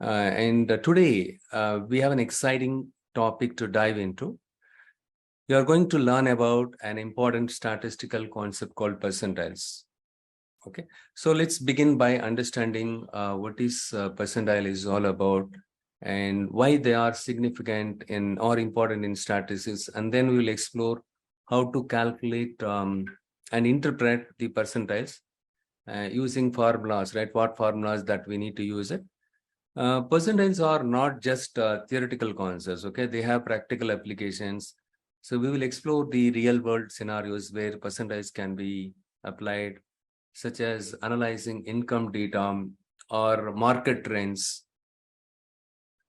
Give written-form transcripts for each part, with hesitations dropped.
Today we have an exciting topic to dive into. We are going to learn about an important statistical concept called percentiles. Okay, so let's begin by understanding what is percentile is all about and why they are significant in or important in statistics, and then we will explore how to calculate and interpret the percentiles using formulas, right? What formulas that we need to use it. Percentiles are not just theoretical concepts, okay? They have practical applications. So we will explore the real world scenarios where percentiles can be applied, such as analyzing income data or market trends.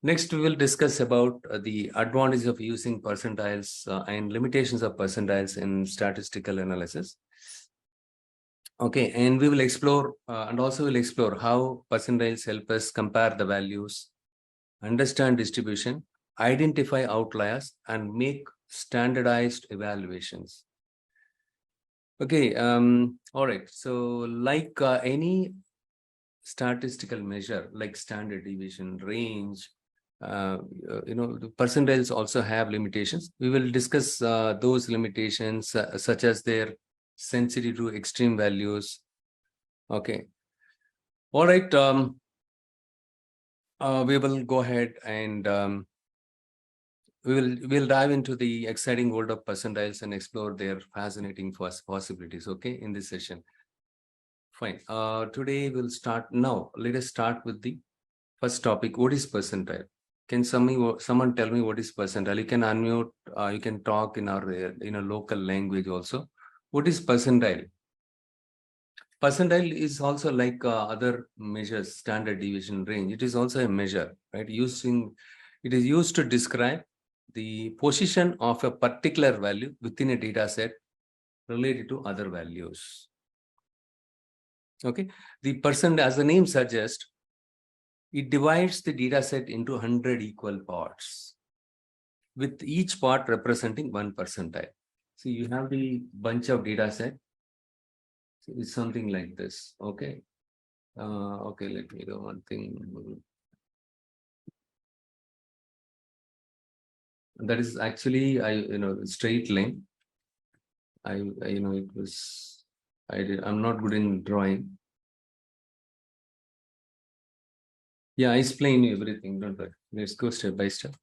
Next, we will discuss about the advantage of using percentiles and limitations of percentiles in statistical analysis. Okay, and we will explore and also will explore how percentiles help us compare the values, understand distribution, identify outliers, and make standardized evaluations. Okay, all right. So like any statistical measure, like standard deviation, range, the percentiles also have limitations. We will discuss those limitations such as their sensitivity to extreme values. Okay. All right. We will go ahead and we'll dive into the exciting world of percentiles and explore their fascinating possibilities. Okay, in this session. Fine. Today we'll start now. Let us start with the first topic. What is percentile? Can someone tell me what is percentile? You can unmute. You can talk in our local language also. What is percentile? Percentile is also like other measures, standard deviation, range. It is also a measure, right? It is used to describe the position of a particular value within a data set related to other values. Okay, the percent, as the name suggests, it divides the data set into 100 equal parts, with each part representing one percentile. So you have the bunch of data set. So it's something like this. Okay. Okay, let me do one thing. That is actually straight line. I'm not good in drawing. Yeah, I explain you everything. Don't worry. Let's go step by step.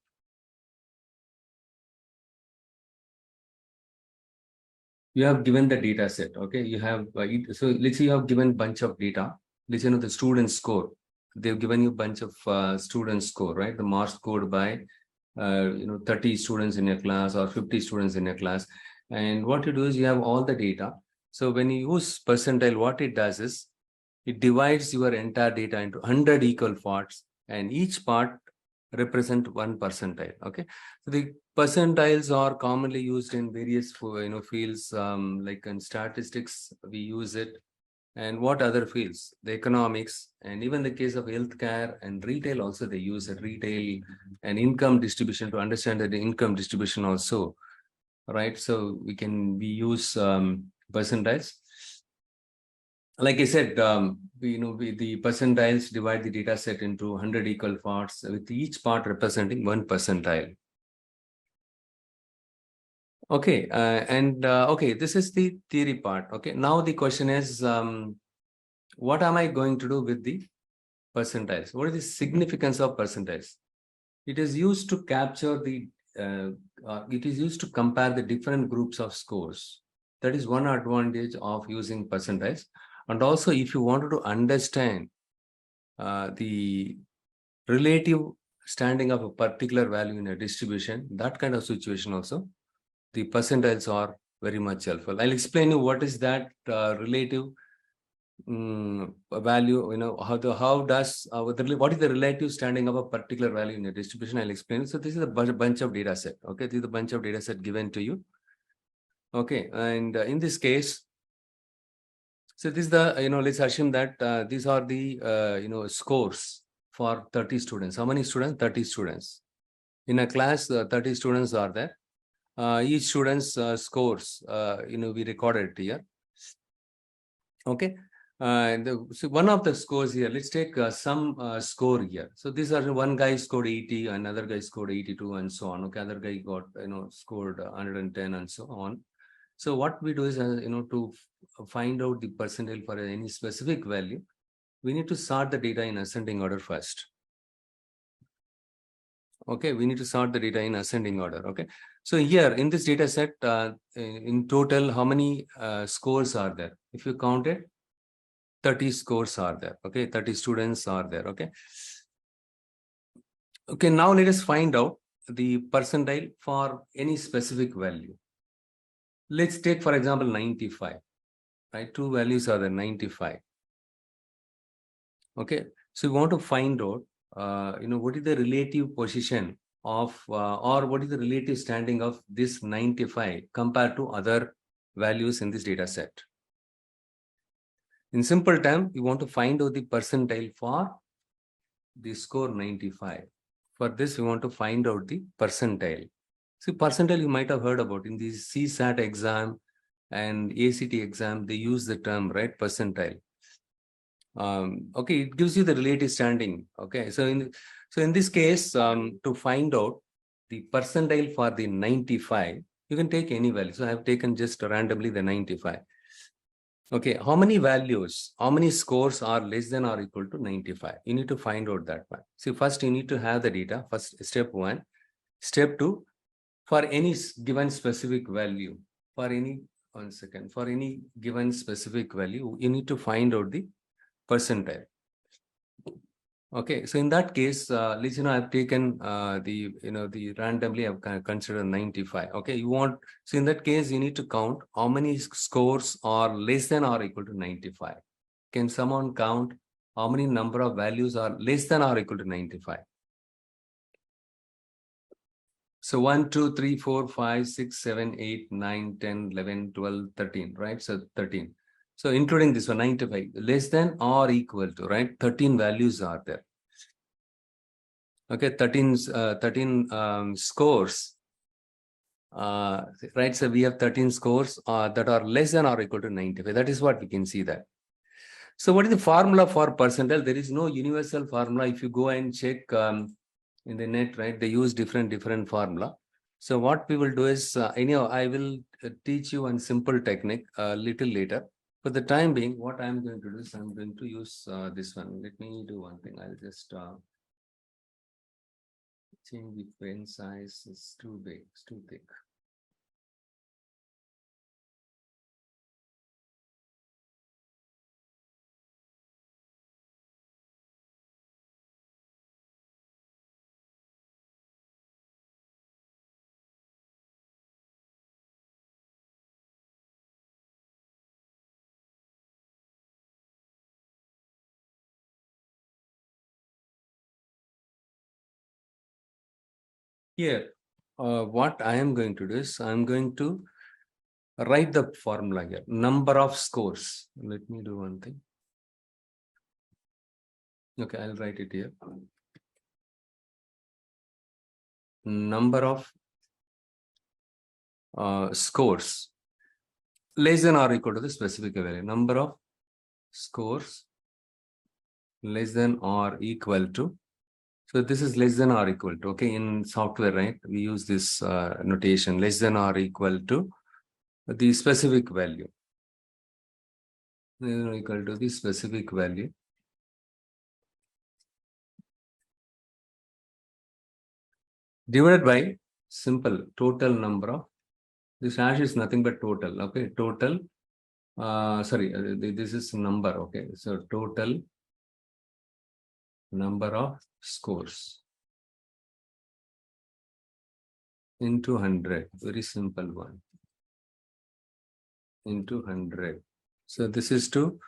You have given the data set. Okay, you have so let's say you have given bunch of data. Let's say the student score. They've given you a bunch of student score, right? The marks scored by 30 students in your class or 50 students in your class. And what you do is you have all the data. So when you use percentile, what it does is it divides your entire data into 100 equal parts, and each part represent one percentile. Okay, so the percentiles are commonly used in various fields, like in statistics we use it, and what other fields, the economics, and even the case of healthcare and retail also they use it, retail and income distribution, to understand the income distribution also, right? So we use percentiles. Like I said, the percentiles divide the data set into 100 equal parts, with each part representing one percentile. Okay, okay, this is the theory part. Okay, now the question is, what am I going to do with the percentiles? What is the significance of percentiles? It is used to capture it is used to compare the different groups of scores. That is one advantage of using percentiles. And also, if you wanted to understand the relative standing of a particular value in a distribution, that kind of situation also, the percentiles are very much helpful. I'll explain you what is that relative value, what is the relative standing of a particular value in a distribution. I'll explain it. So this is a bunch of data set. Okay, this is a bunch of data set given to you. Okay, and in this case, so this is the, let's assume that these are the, scores for 30 students. How many students? 30 students. In a class, 30 students are there. Each student's scores, we recorded here. Okay. So one of the scores here, let's take some score here. So these are one guy scored 80, another guy scored 82 and so on. Okay, other guy got, scored 110 and so on. So what we do is, to find out the percentile for any specific value, we need to sort the data in ascending order first. Okay, we need to sort the data in ascending order. Okay, so here in this data set, in total, how many scores are there? If you count it, 30 scores are there. Okay, 30 students are there. Okay. Okay, now let us find out the percentile for any specific value. Let's take, for example, 95. Right, two values are there, 95. Okay, so we want to find out, what is the relative position of, or what is the relative standing of this 95 compared to other values in this data set. In simple term, we want to find out the percentile for the score 95. For this, we want to find out the percentile. See, percentile you might have heard about in the CSAT exam and ACT exam, they use the term, right, percentile. Okay, it gives you the relative standing. Okay, so in this case, to find out the percentile for the 95, you can take any value. So I have taken just randomly the 95. Okay, how many values, how many scores are less than or equal to 95? You need to find out that one. See, first you need to have the data. First, step one. Step two, for any given specific value, for any given specific value, you need to find out the percentile. Okay, so in that case, let's I've taken the randomly I've considered 95. Okay, so in that case you need to count how many scores are less than or equal to 95. Can someone count how many number of values are less than or equal to 95? So 1, 2, 3, 4, 5, 6, 7, 8, 9, 10, 11, 12, 13, right? So 13. So including this one, 95, less than or equal to, right? 13 values are there. Okay, 13 scores. Right, so we have 13 scores that are less than or equal to 95. That is what we can see that. So what is the formula for percentile? There is no universal formula. If you go and check in the net, right, they use different formula. So what we will do is, I will teach you one simple technique a little later. For the time being, what I'm going to do is I'm going to use this one. Let me do one thing. I'll just change the pen size. It's too big, it's too thick. Here, what I am going to do is I'm going to write the formula here. Number of scores. Let me do one thing. Okay, I'll write it here. Number of scores less than or equal to the specific value. Number of scores less than or equal to. So this is less than or equal to. Okay, in software, right, we use this notation, less than or equal to the specific value. Less than or equal to the specific value. Divided by simple total number of, this hash is nothing but total. Okay, total, this is number. Okay, so total number of scores into 100. Very simple one. Into 100. So this is to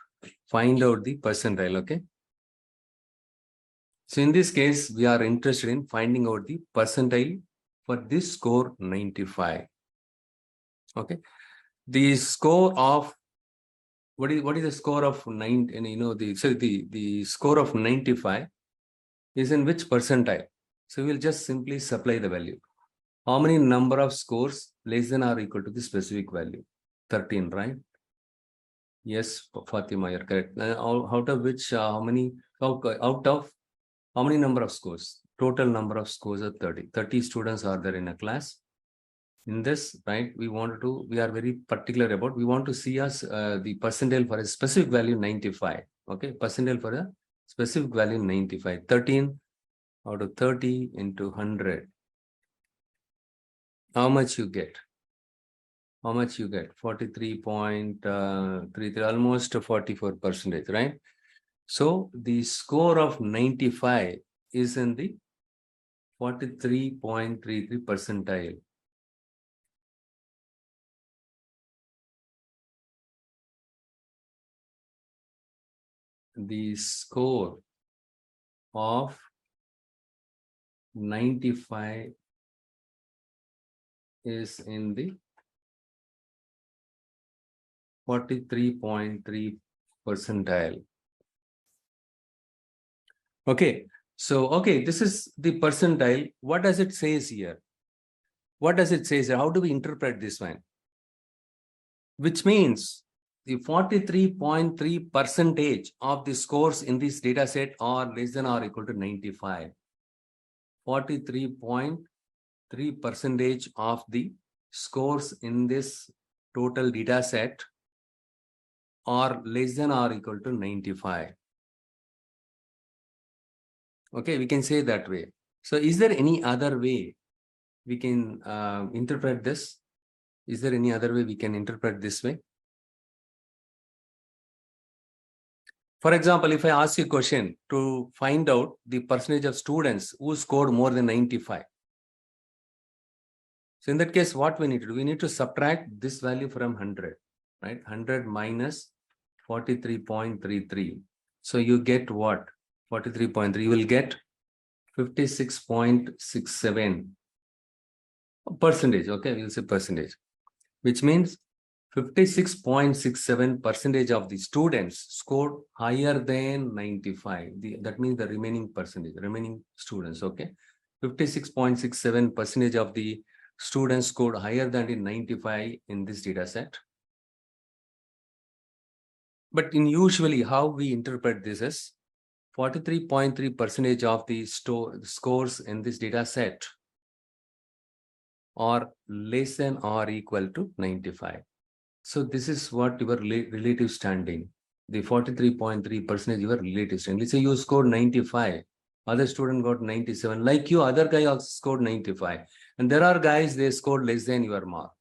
find out the percentile. Okay. So in this case, we are interested in finding out the percentile for this score 95. Okay. The score of what is the score of 9? And the score of 95 is in which percentile? So we'll just simply supply the value. How many number of scores less than or equal to the specific value? 13, right? Yes, Fatima, you're correct. Out of which, out of how many number of scores? Total number of scores are 30. 30 students are there in a class. In this, right, we are very particular about, we want to see us the percentile for a specific value 95. Okay, percentile for a specific value 95. 13 out of 30 into 100. How much you get? How much you get? 43.33, almost 44%, right? So the score of 95 is in the 43.33 percentile. The score of 95 is in the 43.3 percentile. Okay, so okay, this is the percentile. What does it say here? What does it say here? How do we interpret this one? Which means the 43.3 percentage of the scores in this data set are less than or equal to 95. 43.3 percentage of the scores in this total data set are less than or equal to 95. Okay, we can say that way. So is there any other way we can interpret this? Is there any other way we can interpret this way? For example, if I ask you a question to find out the percentage of students who scored more than 95. So in that case, what we need to do? We need to subtract this value from 100, right? 100 minus 43.33. So you get what? 43.3. You will get 56.67 percentage. Okay, we'll say percentage, which means 56.67% of the students scored higher than 95. That means the remaining percentage, remaining students, okay? 56.67% of the students scored higher than the 95 in this data set. But in usually how we interpret this is 43.3% of the scores in this data set are less than or equal to 95. So this is what your relative standing, the 43.3% your relative standing. Let's say you scored 95, other student got 97, like you, other guy also scored 95. And there are guys, they scored less than your mark.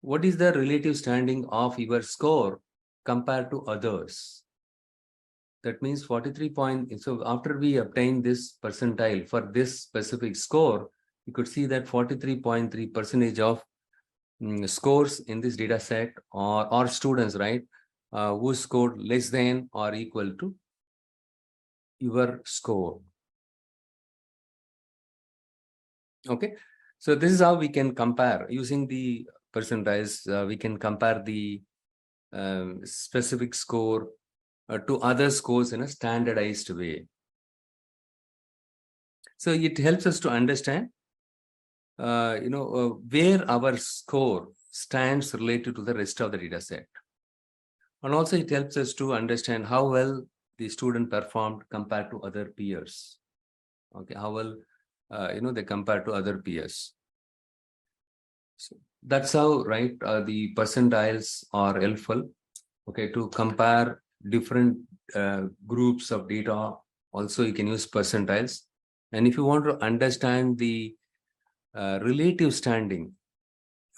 What is the relative standing of your score compared to others? That means 43 point. So after we obtain this percentile for this specific score, you could see that 43.3% of scores in this data set or students, right, who scored less than or equal to your score. Okay, so this is how we can compare using the percentiles. We can compare the specific score to other scores in a standardized way. So it helps us to understand where our score stands related to the rest of the data set. And also it helps us to understand how well the student performed compared to other peers. Okay, how well, they compare to other peers. So that's how, right, the percentiles are helpful, okay, to compare different groups of data. Also, you can use percentiles. And if you want to understand the relative standing,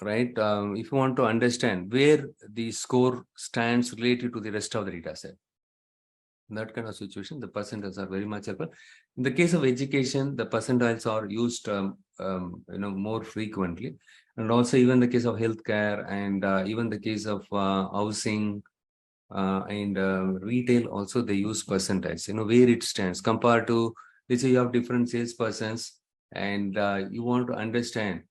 right, if you want to understand where the score stands related to the rest of the data set, in that kind of situation, the percentiles are very much helpful. In the case of education, the percentiles are used more frequently. And also even the case of healthcare and even the case of housing and retail, also they use percentiles, where it stands compared to, let's say you have different salespersons and you want to understand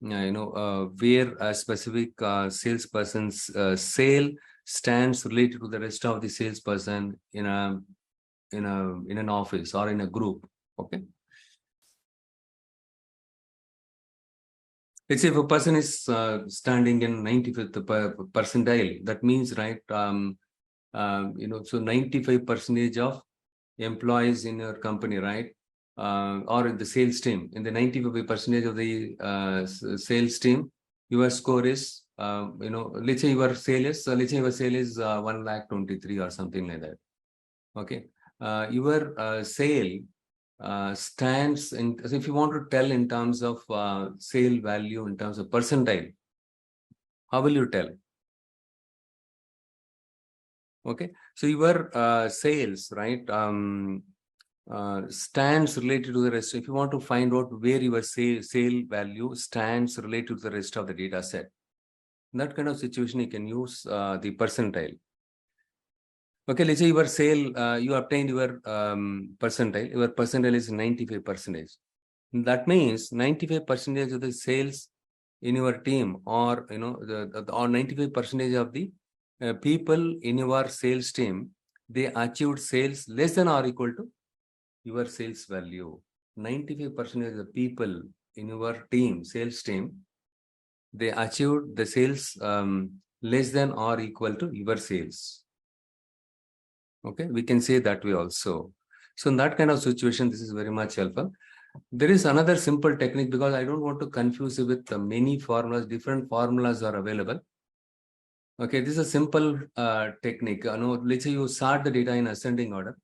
where a specific salesperson's sale stands related to the rest of the salesperson in an office or in a group. Okay. Let's say if a person is standing in 95th percentile, that means, right, so 95% of employees in your company, right, or in the sales team, in the 95% of the sales team, your score is, let's say your sale is, 1,23,000 or something like that. Okay. Your sale stands in, so if you want to tell in terms of sale value, in terms of percentile, how will you tell? Okay, so your sales, right, stands related to the rest. If you want to find out where your sale value stands related to the rest of the data set, in that kind of situation, you can use the percentile. Okay, let's say your sale, you obtained your percentile. Your percentile is 95%. That means 95% of the sales in your team, or or 95% of the people in your sales team, they achieved sales less than or equal to your sales value. 95% of the people in your team, sales team, they achieved the sales less than or equal to your sales. Okay, we can say that way also. So in that kind of situation, this is very much helpful. There is another simple technique, because I don't want to confuse you with many formulas. Different formulas are available. Okay, this is a simple technique. Let's say you sort the data in ascending order,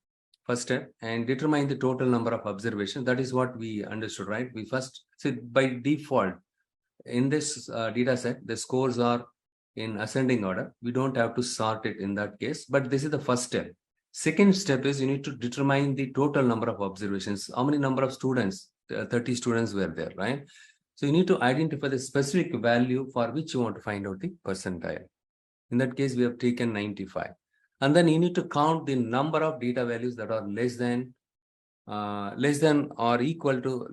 first step, and determine the total number of observations. That is what we understood, right? We first, so by default, in this data set, the scores are in ascending order. We don't have to sort it in that case, but this is the first step. Second step is you need to determine the total number of observations. How many number of students? 30 students were there, right? So you need to identify the specific value for which you want to find out the percentile. In that case, we have taken 95. And then you need to count the number of data values that are less than or equal to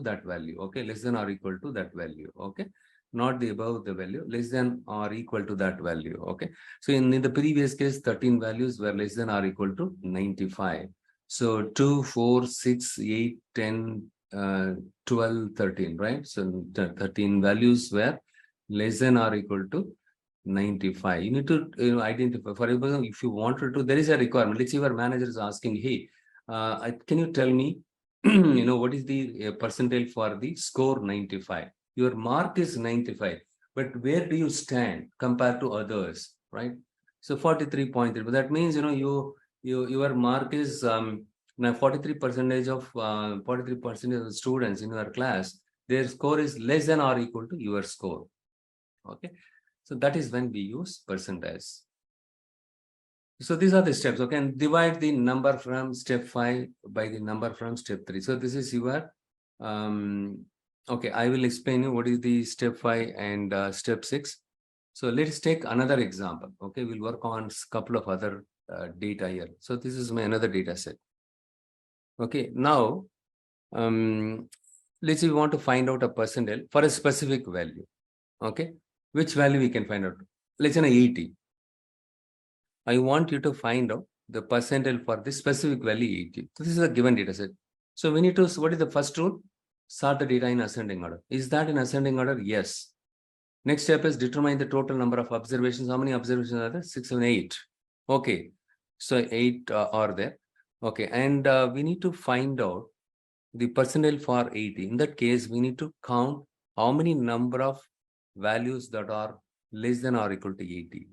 that value. Okay, less than or equal to that value. Okay, not the above the value, less than or equal to that value. Okay, so in the previous case, 13 values were less than or equal to 95. So 2, 4, 6, 8, 10, 12, 13, right? So 13 values were less than or equal to 95. You need to identify. For example, if you wanted to, there is a requirement. Let's say your manager is asking, hey, can you tell me, what is the percentile for the score 95? Your mark is 95, but where do you stand compared to others, right? So 43.3, but that means, your mark is now 43% of 43% of the students in your class, their score is less than or equal to your score. Okay, so that is when we use percentiles. So these are the steps. Okay, and divide the number from step 5 by the number from step 3. So this is your okay, I will explain you what is the step 5 and step 6. So let's take another example. Okay, we'll work on a couple of other data here. So this is my another data set. Okay, now let's say we want to find out a percentile for a specific value. Okay, which value we can find out? Let's say 80. I want you to find out the percentile for this specific value 80. So this is a given data set. So we need to, what is the first rule? Sort the data in ascending order. Is that in ascending order? Yes. Next step is determine the total number of observations. How many observations are there? 6, 7, 8. Okay. So 8 are there. Okay. And we need to find out the percentile for 80. In that case, we need to count how many number of values that are less than or equal to 80.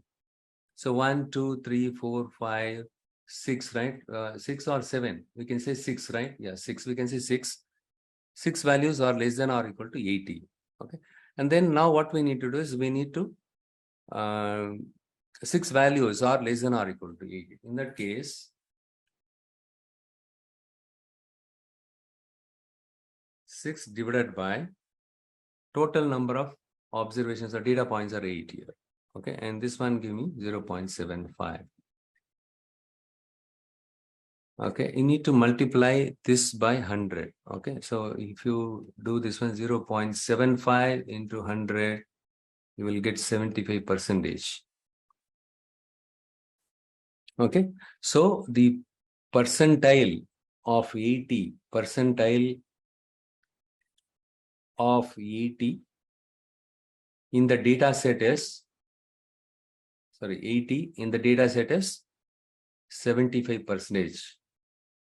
So 1, 2, 3, 4, 5, 6, right? 6 or 7. We can say 6, right? Yeah, 6. We can say 6. 6 values are less than or equal to 80. Okay. And then now what we need to do is we need to 6 values are less than or equal to 80. In that case, 6 divided by total number of observations or data points are 8 here. Okay, and this one give me 0.75. Okay, you need to multiply this by 100. Okay, so if you do this one, 0.75 into 100, you will get 75%. Okay, so the percentile of 80, in the data set is, 80 in the data set is 75%.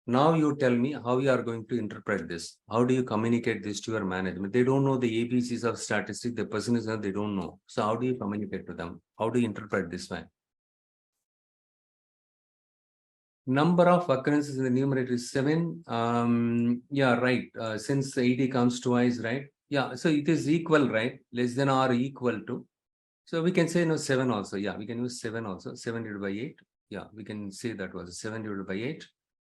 Now you tell me how you are going to interpret this. How do you communicate this to your management? They don't know the ABCs of statistics. The person is not, they don't know. So how do you communicate to them? How do you interpret this one? Number of occurrences in the numerator is 7. Yeah, right. Since 80 comes twice, right? Yeah, so it is equal, right? Less than or equal to. So we can say 7 also. Yeah, we can use 7 also. 7 divided by 8. Yeah, we can say that was 7 divided by 8.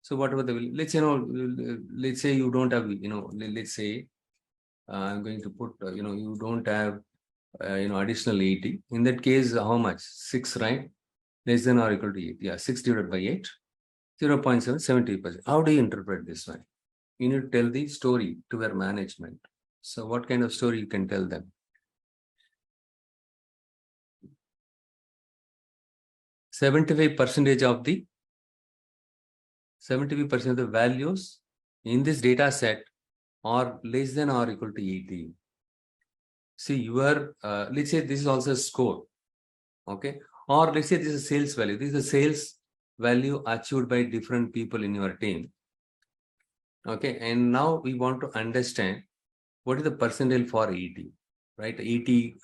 So whatever the, let's let's say you don't have, let's say I'm going to put, you don't have, additional 80. In that case, how much? 6, right? Less than or equal to 8. Yeah, 6 divided by 8. 0.7, 70%. How do you interpret this one? You need to tell the story to your management. So what kind of story you can tell them? 75% of the 75% of the values in this data set are less than or equal to 80. See, your let's say this is also a score, okay? Or let's say this is a sales value. This is a sales value achieved by different people in your team. Okay, and now we want to understand what is the percentile for 80, right? 80,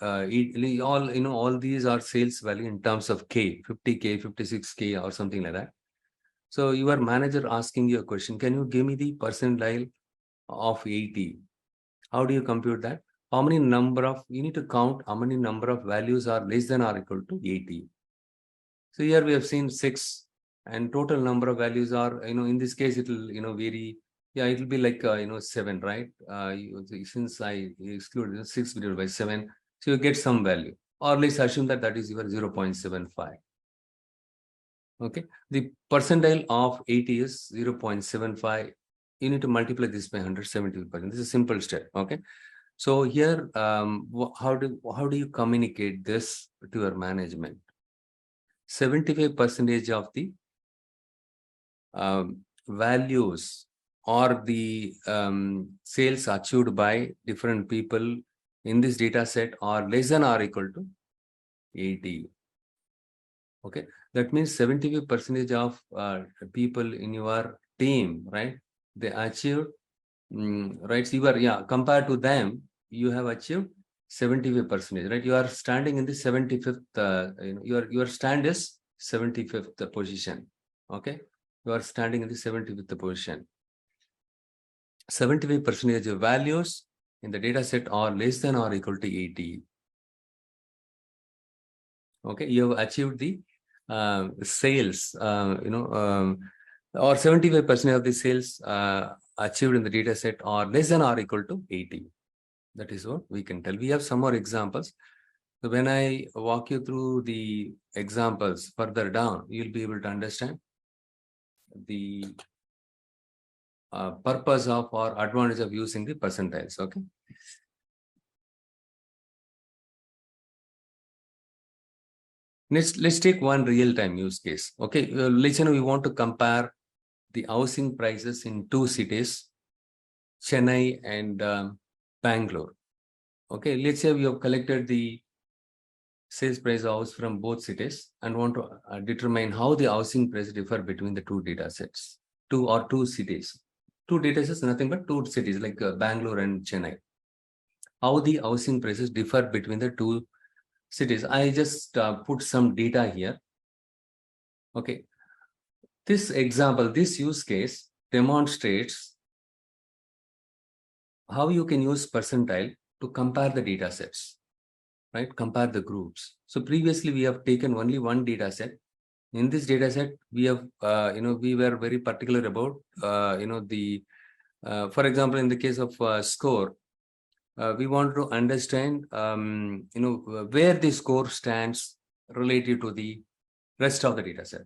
all these are sales value in terms of K, 50K, 56K, or something like that. So your manager asking you a question, can you give me the percentile of 80? How do you compute that? How many number of, you need to count how many number of values are less than or equal to 80. So here we have seen 6, and total number of values are, in this case, it will, vary. Yeah, it will be like, 7, right? Since I excluded 6 divided by 7, so you get some value. Or let's assume that that is your 0.75. Okay. The percentile of 80 is 0.75. You need to multiply this by 170%. This is a simple step. Okay. So here, how do you communicate this to your management? 75% of the values or the sales achieved by different people in this data set are less than or equal to 80. Okay, that means 75% of people in your team, right? They achieved, right? So you are, yeah, compared to them, you have achieved 75%, right? You are standing in the 75th, your stand is 75th position. Okay, you are standing in the 75th position. 75% of values in the data set are less than or equal to 80. Okay, you have achieved the sales, or 75% of the sales achieved in the data set are less than or equal to 80. That is what we can tell. We have some more examples. So when I walk you through the examples further down, you'll be able to understand the purpose of or advantage of using the percentiles. Okay. Let's take one real-time use case. Okay, let's we want to compare the housing prices in 2 cities, Chennai and Bangalore. Okay, let's say we have collected the sales price of house from both cities and want to determine how the housing price differ between the 2 data sets, 2 cities. 2 data sets, nothing but 2 cities like Bangalore and Chennai. How the housing prices differ between the 2 cities. I just put some data here. Okay. This example, this use case demonstrates how you can use percentile to compare the data sets, right? Compare the groups. So previously we have taken only one data set. In this data set, we have, we were very particular about, for example, in the case of score, we want to understand, where the score stands relative to the rest of the data set.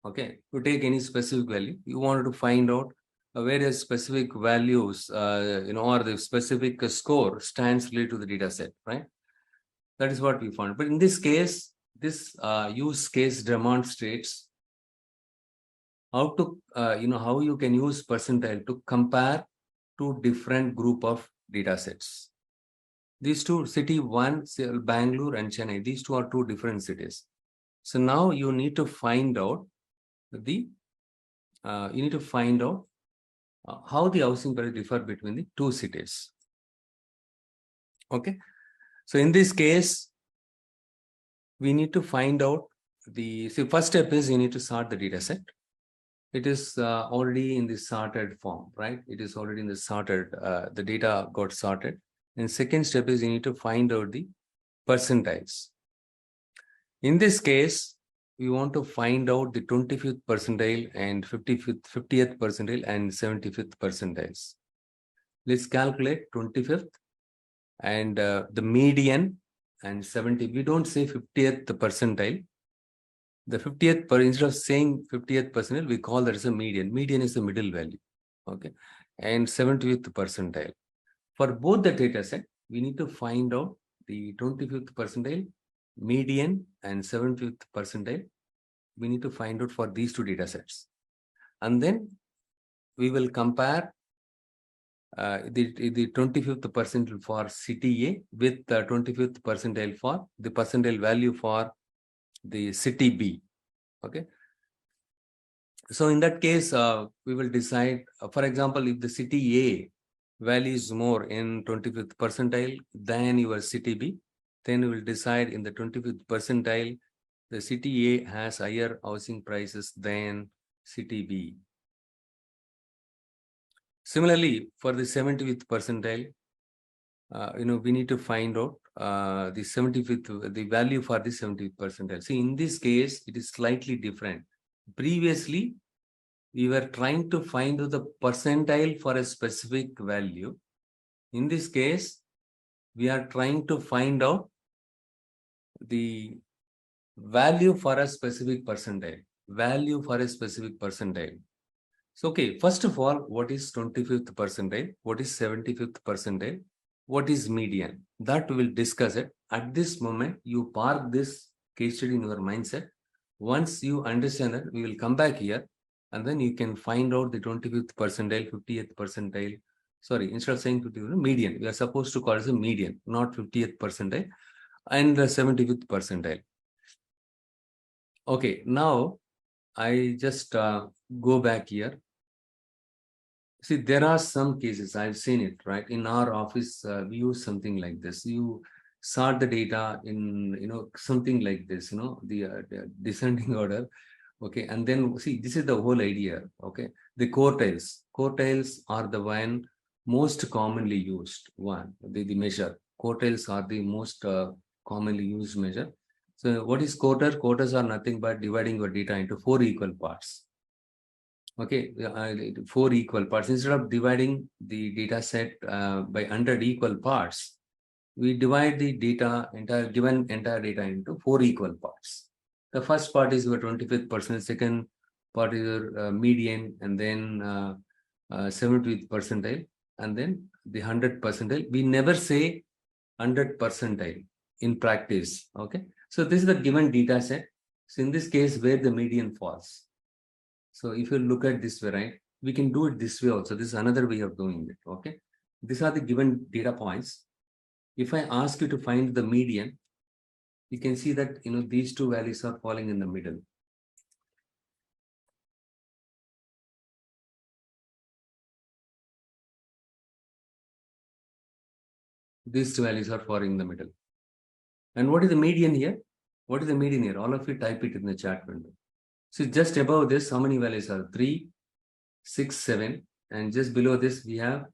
Okay, to take any specific value, you wanted to find out various specific values, or the specific score stands related to the data set, right? That is what we found. But in this case, this use case demonstrates how to, how you can use percentile to compare two different group of data sets. These two, city one, Bangalore and Chennai, these two are two different cities. So now you need to find out how the housing price differ between the two cities. Okay. So in this case, we need to find out first step is you need to sort the data set. It is already in the sorted form, right? It is already in the sorted, the data got sorted. And second step is you need to find out the percentiles. In this case, we want to find out the 25th percentile and 50th percentile and 75th percentiles. Let's calculate 25th and the median and 70. We don't say 50th percentile. The 50th instead of saying 50th percentile, we call that as a median. Median is the middle value. Okay. And 70th percentile. For both the data set, we need to find out the 25th percentile, median, and 75th percentile. We need to find out for these two data sets. And then we will compare the 25th percentile for city A with the 25th percentile for the percentile value for the city B. Okay. So in that case, we will decide, for example, if the city A value is more in 25th percentile than your city B, then we will decide in the 25th percentile, the city A has higher housing prices than city B. Similarly, for the 75th percentile, we need to find out the 75th, the value for the 75th percentile. See, in this case, it is slightly different. Previously, we were trying to find out the percentile for a specific value. In this case, we are trying to find out the value for a specific percentile. Value for a specific percentile. So, okay, first of all, what is 25th percentile? What is 75th percentile? What is median? That we will discuss it. At this moment, you park this case study in your mindset. Once you understand that, we will come back here and then you can find out the 25th percentile, 50th percentile. Sorry, instead of saying 50th, median. We are supposed to call it a median, not 50th percentile and the 75th percentile. Okay, now I just go back here. See, there are some cases, I've seen it, right? In our office, we use something like this. You sort the data in, something like this, the descending order. Okay, and then see, this is the whole idea. Okay, the quartiles. Quartiles are the one most commonly used one, the measure. Quartiles are the most commonly used measure. So what is quarter? Quarters are nothing but dividing your data into 4 equal parts. Okay, 4 equal parts. Instead of dividing the data set by 100 equal parts, we divide the data, entire data into 4 equal parts. The first part is your 25th percentile, second part is your median, and then 75th percentile, and then the 100th percentile. We never say 100th percentile in practice. Okay, so this is the given data set. So in this case, where the median falls. So if you look at this way, right, we can do it this way also. This is another way of doing it. Okay, these are the given data points. If I ask you to find the median, you can see that these two values are falling in the middle. These two values are falling in the middle. And what is the median here? What is the median here? All of you type it in the chat window. So just above this, how many values are 3, 6, 7, and just below this we have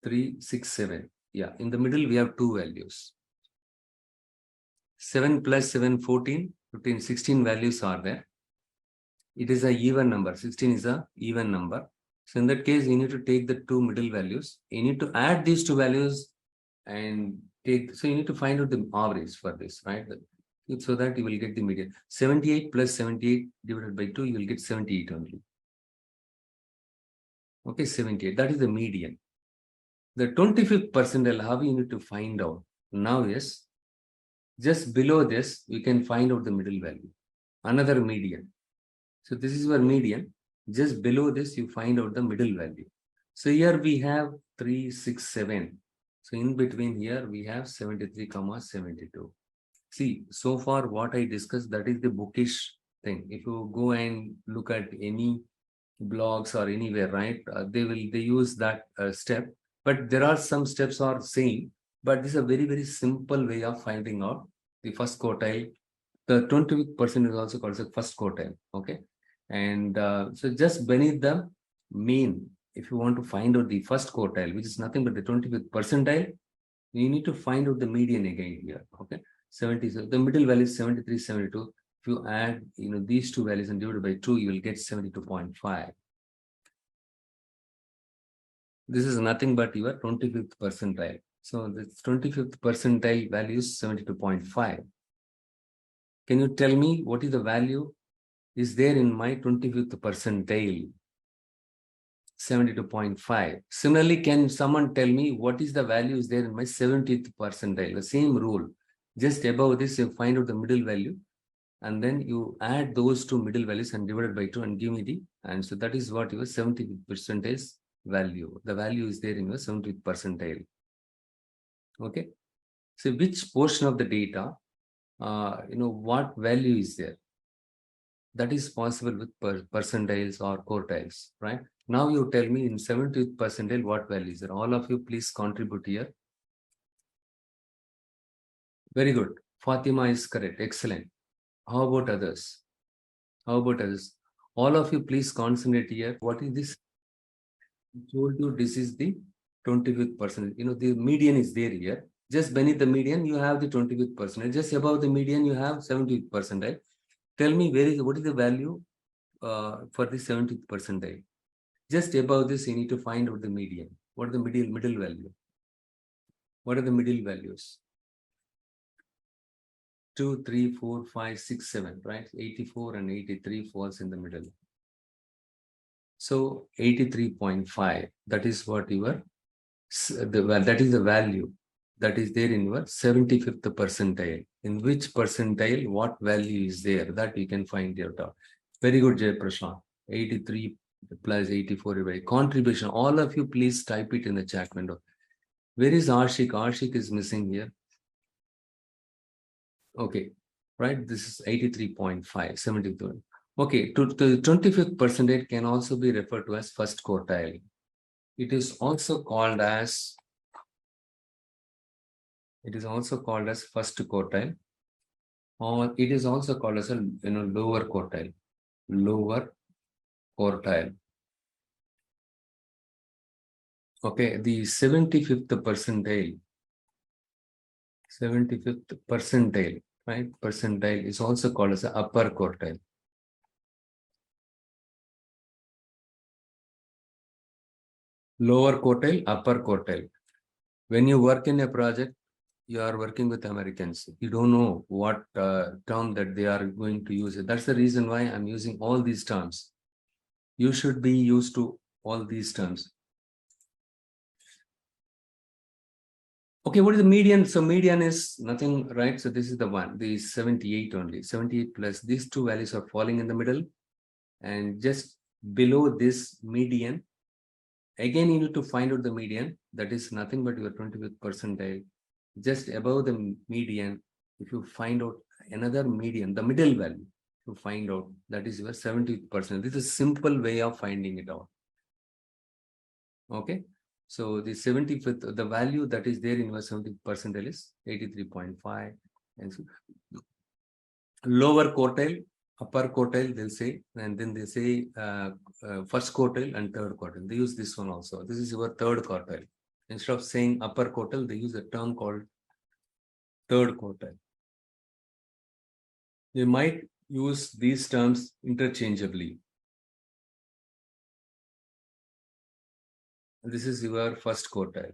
3, 6, 7. Yeah, in the middle we have 2 values. 7 plus 7, 14, 15, 16 values are there. It is an even number. 16 is an even number. So in that case, you need to take the 2 middle values. You need to add these 2 values and take, so you need to find out the average for this, right? So that you will get the median. 78 plus 78 divided by 2, you will get 78 only. Okay, 78. That is the median. The 25th percentile, how you need to find out? Now is, just below this, we can find out the middle value. Another median. So this is your median. Just below this, you find out the middle value. So here we have 3, 6, 7. So in between here, we have 73, 72. See, so far what I discussed, that is the bookish thing. If you go and look at any blogs or anywhere, right, they use that step, but there are some steps are same, but this is a very, very simple way of finding out the first quartile. The 20th percent is also called the first quartile. Okay. And so just beneath the mean, if you want to find out the first quartile, which is nothing but the 25th percentile, you need to find out the median again here. Okay. 70. So the middle value is 73, 72. If you add, these two values and divide by 2, you will get 72.5. This is nothing but your 25th percentile. So this 25th percentile value is 72.5. Can you tell me what is the value is there in my 25th percentile? 72.5. Similarly, can someone tell me what is the value is there in my 70th percentile? The same rule. Just above this, you find out the middle value, and then you add those two middle values and divide by 2 and give me the answer. That is what your 70th percentile value. The value is there in your 70th percentile. Okay. So which portion of the data, what value is there? That is possible with percentiles or quartiles, right? Now you tell me in 70th percentile what value is there? All of you please contribute here. Very good. Fatima is correct. Excellent. How about others? How about others? All of you please concentrate here. What is this? I told you this is the 25th percent. The median is there here. Just beneath the median, you have the 25th percent. Just above the median, you have 70th percentile. Tell me what is the value for the 70th percentile? Just above this, you need to find out the median. What are the middle value? What are the middle values? 2, 3, 4, 5, 6, 7, right? 84 and 83 falls in the middle. So 83.5, that is what that is the value that is there in your 75th percentile. In which percentile, what value is there? That you can find out. Very good, Jay Prashant. 83 plus 84 by contribution. All of you, please type it in the chat window. Where is Arshik? Arshik is missing here. Okay, right. This is 83.5, 73. Okay, to the 25th percentile can also be referred to as first quartile. It is also called as first quartile, or it is also called as a lower quartile. Lower quartile. Okay, the 75th percentile. 75th percentile, right? Percentile is also called as the upper quartile. Lower quartile, upper quartile. When you work in a project, you are working with Americans. You don't know what term that they are going to use. That's the reason why I'm using all these terms. You should be used to all these terms. Okay, what is the median? So median is nothing, right? So this is the one, the 78 only. 78 plus these two values are falling in the middle. And just below this median, again, you need to find out the median. That is nothing but your 25th percentile. Just above the median, if you find out another median, the middle value, to find out, that is your 70th percent. This is a simple way of finding it out. Okay. So the 75th, the value that is there in your 70th percentile is 83.5. And so lower quartile, upper quartile, they'll say, and then they say first quartile and third quartile. They use this one also. This is your third quartile. Instead of saying upper quartile, they use a term called third quartile. They might use these terms interchangeably. This is your first quartile.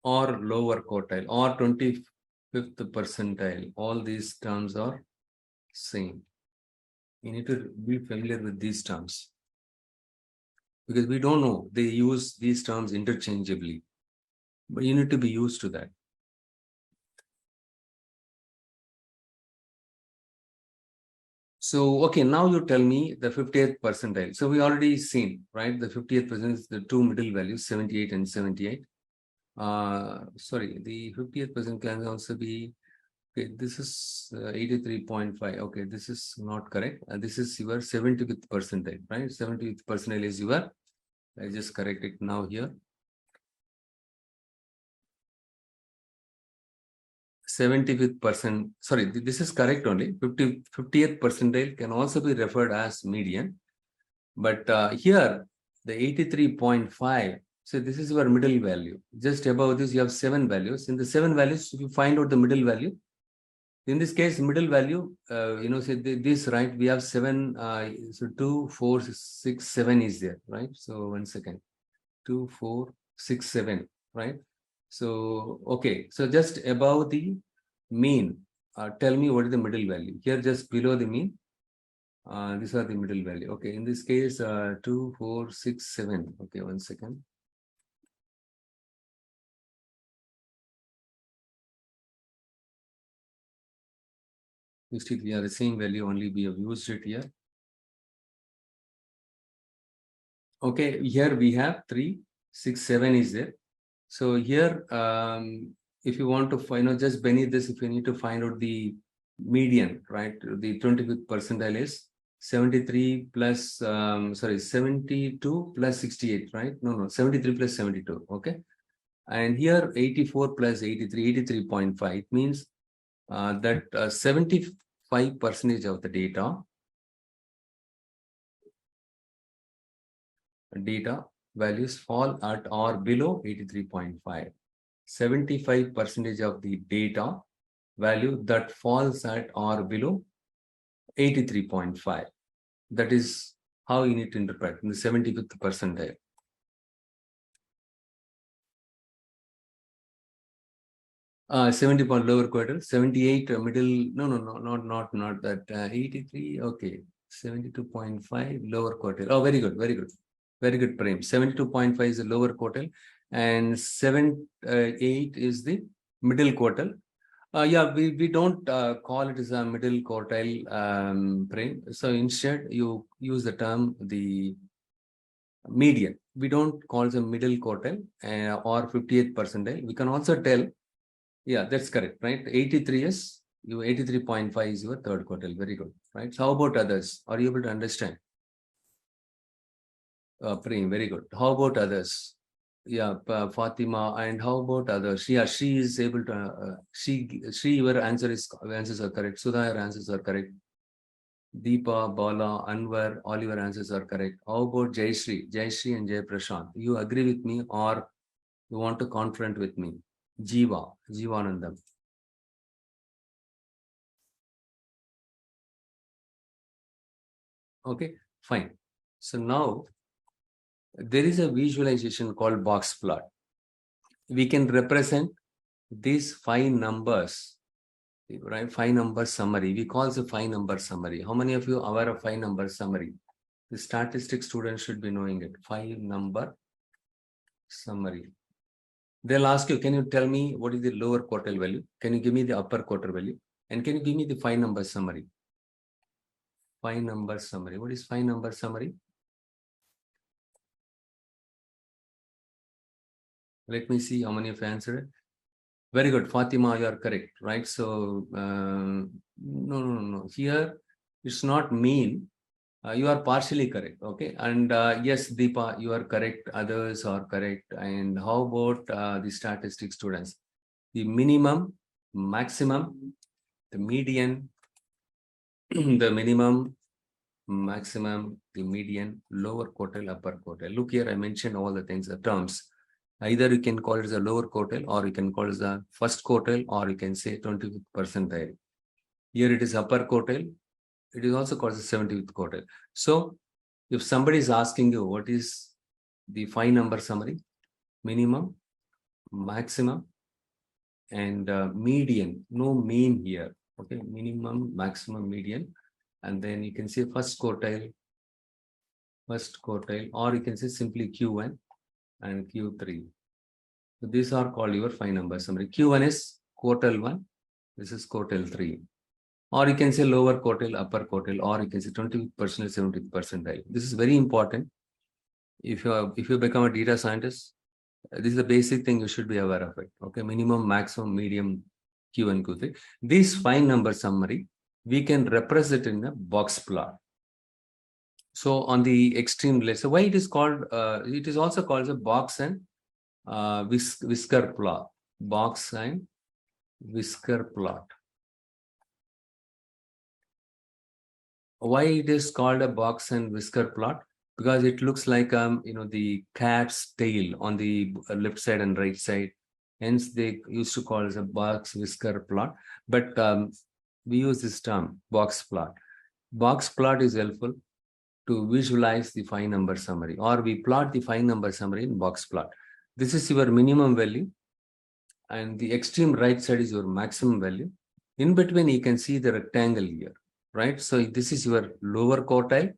Or lower quartile or 25th percentile. All these terms are same. You need to be familiar with these terms, because we don't know. They use these terms interchangeably, but you need to be used to that. So, okay, now you tell me the 50th percentile. So we already seen, right? The 50th percentile is the two middle values, 78 and 78. Sorry, the 50th percent can also be, okay, this is 83.5. Okay, this is not correct. This is your 70th percentile, right? 70th percentile is your, I just correct it now here. 75th percent, sorry, this is correct only. 50th percentile can also be referred as median. But here, the 83.5, so this is your middle value. Just above this, you have 7 values. In the 7 values, if you find out the middle value, in this case, middle value, say this, right? We have 7, so 2, 4, 6, 7 is there, right? So 1 second, 2, 4, 6, 7, right? So, okay, so just above the mean, tell me what is the middle value. Here, just below the mean, these are the middle value. Okay, in this case, 2, 4, 6, 7. Okay, 1 second. You still, yeah, the same value only we have used it here. Okay, here we have 3, 6, 7 is there. So here, if you want to find, just beneath this, if you need to find out the median, right? The 25th percentile is 73 plus, 72 plus 68, right? No, 73 plus 72, okay? And here 84 plus 83, 83.5, it means that 75% of the data values fall at or below 83.5. 75% of the data value that falls at or below 83.5. That is how you need to interpret in the 75th percentile. Uh, 70 point lower quartile, 78 middle, not that, 83, okay, 72.5 lower quartile. Oh, very good, very good, Prem. 72.5 is the lower quartile and 8 is the middle quartile. Yeah, we don't call it as a middle quartile, Prem. So instead you use the term the median. We don't call it a middle quartile or 50th percentile. We can also tell, yeah, that's correct, right? 83 is, 83.5 is your third quartile. Very good, right? So how about others? Are you able to understand? Prem, very good. How about others? Yeah, Fatima, and how about others? Yeah, she is able to, your answers are correct. Sudha, your answers are correct. Deepa, Bala, Anwar, all your answers are correct. How about Jayashree and Jay Prashant? You agree with me or you want to confront with me? Jivanandam. Okay, fine. So now there is a visualization called box plot. We can represent these 5 numbers, right? 5 number summary. We call the 5 number summary. How many of you are aware of 5 number summary? The statistics students should be knowing it. 5 number summary. They'll ask you, can you tell me what is the lower quartile value? Can you give me the upper quartile value? And can you give me the 5 number summary? 5 number summary. What is 5 number summary? Let me see how many of you answered it. Very good, Fatima, you are correct, right? So, no. Here, it's not mean. You are partially correct, okay? And yes, Deepa, you are correct. Others are correct. And how about the statistics students? The minimum, maximum, the median, the minimum, maximum, the median, lower quartile, upper quartile. Look here, I mentioned all the things, the terms. Either you can call it as a lower quartile or you can call it as a first quartile or you can say 25th percentile. Here it is upper quartile. It is also called the 70th quartile. So if somebody is asking you what is the 5 number summary, minimum, maximum, and median, no mean here. Okay, minimum, maximum, median, and then you can say first quartile, or you can say simply Q1 and Q3. So these are called your 5 number summary. Q1 is quartile 1. This is quartile 3. or you can say lower quartile, upper quartile, or you can say 20th percentile, 70th percentile. This is very important. If you become a data scientist, this is the basic thing you should be aware of it. Okay, minimum, maximum, medium, Q1, Q3. This 5-number summary, we can represent in a box plot. So on the extreme left, so why it is called, it is also called a box and whisker plot. Box and whisker plot. Why it is called a box and whisker plot? Because it looks like the cat's tail on the left side and right side. Hence, they used to call it a box whisker plot. But we use this term, box plot. Box plot is helpful to visualize the 5-number summary, or we plot the 5-number summary in box plot. This is your minimum value, and the extreme right side is your maximum value. In between, you can see the rectangle here, right? So this is your lower quartile,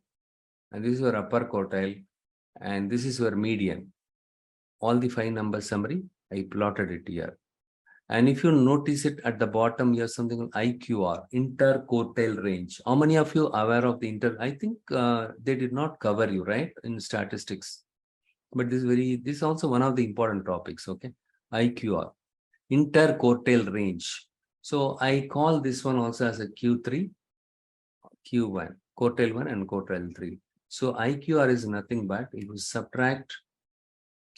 and this is your upper quartile, and this is your median. All the 5-number summary, I plotted it here. And if you notice it at the bottom, you have something called IQR, interquartile range. How many of you are aware of the I think they did not cover you, right, in statistics. But this is also one of the important topics, okay? IQR, interquartile range. So I call this one also as a Q3, Q1, quartile 1 and quartile 3. So IQR is nothing but if you subtract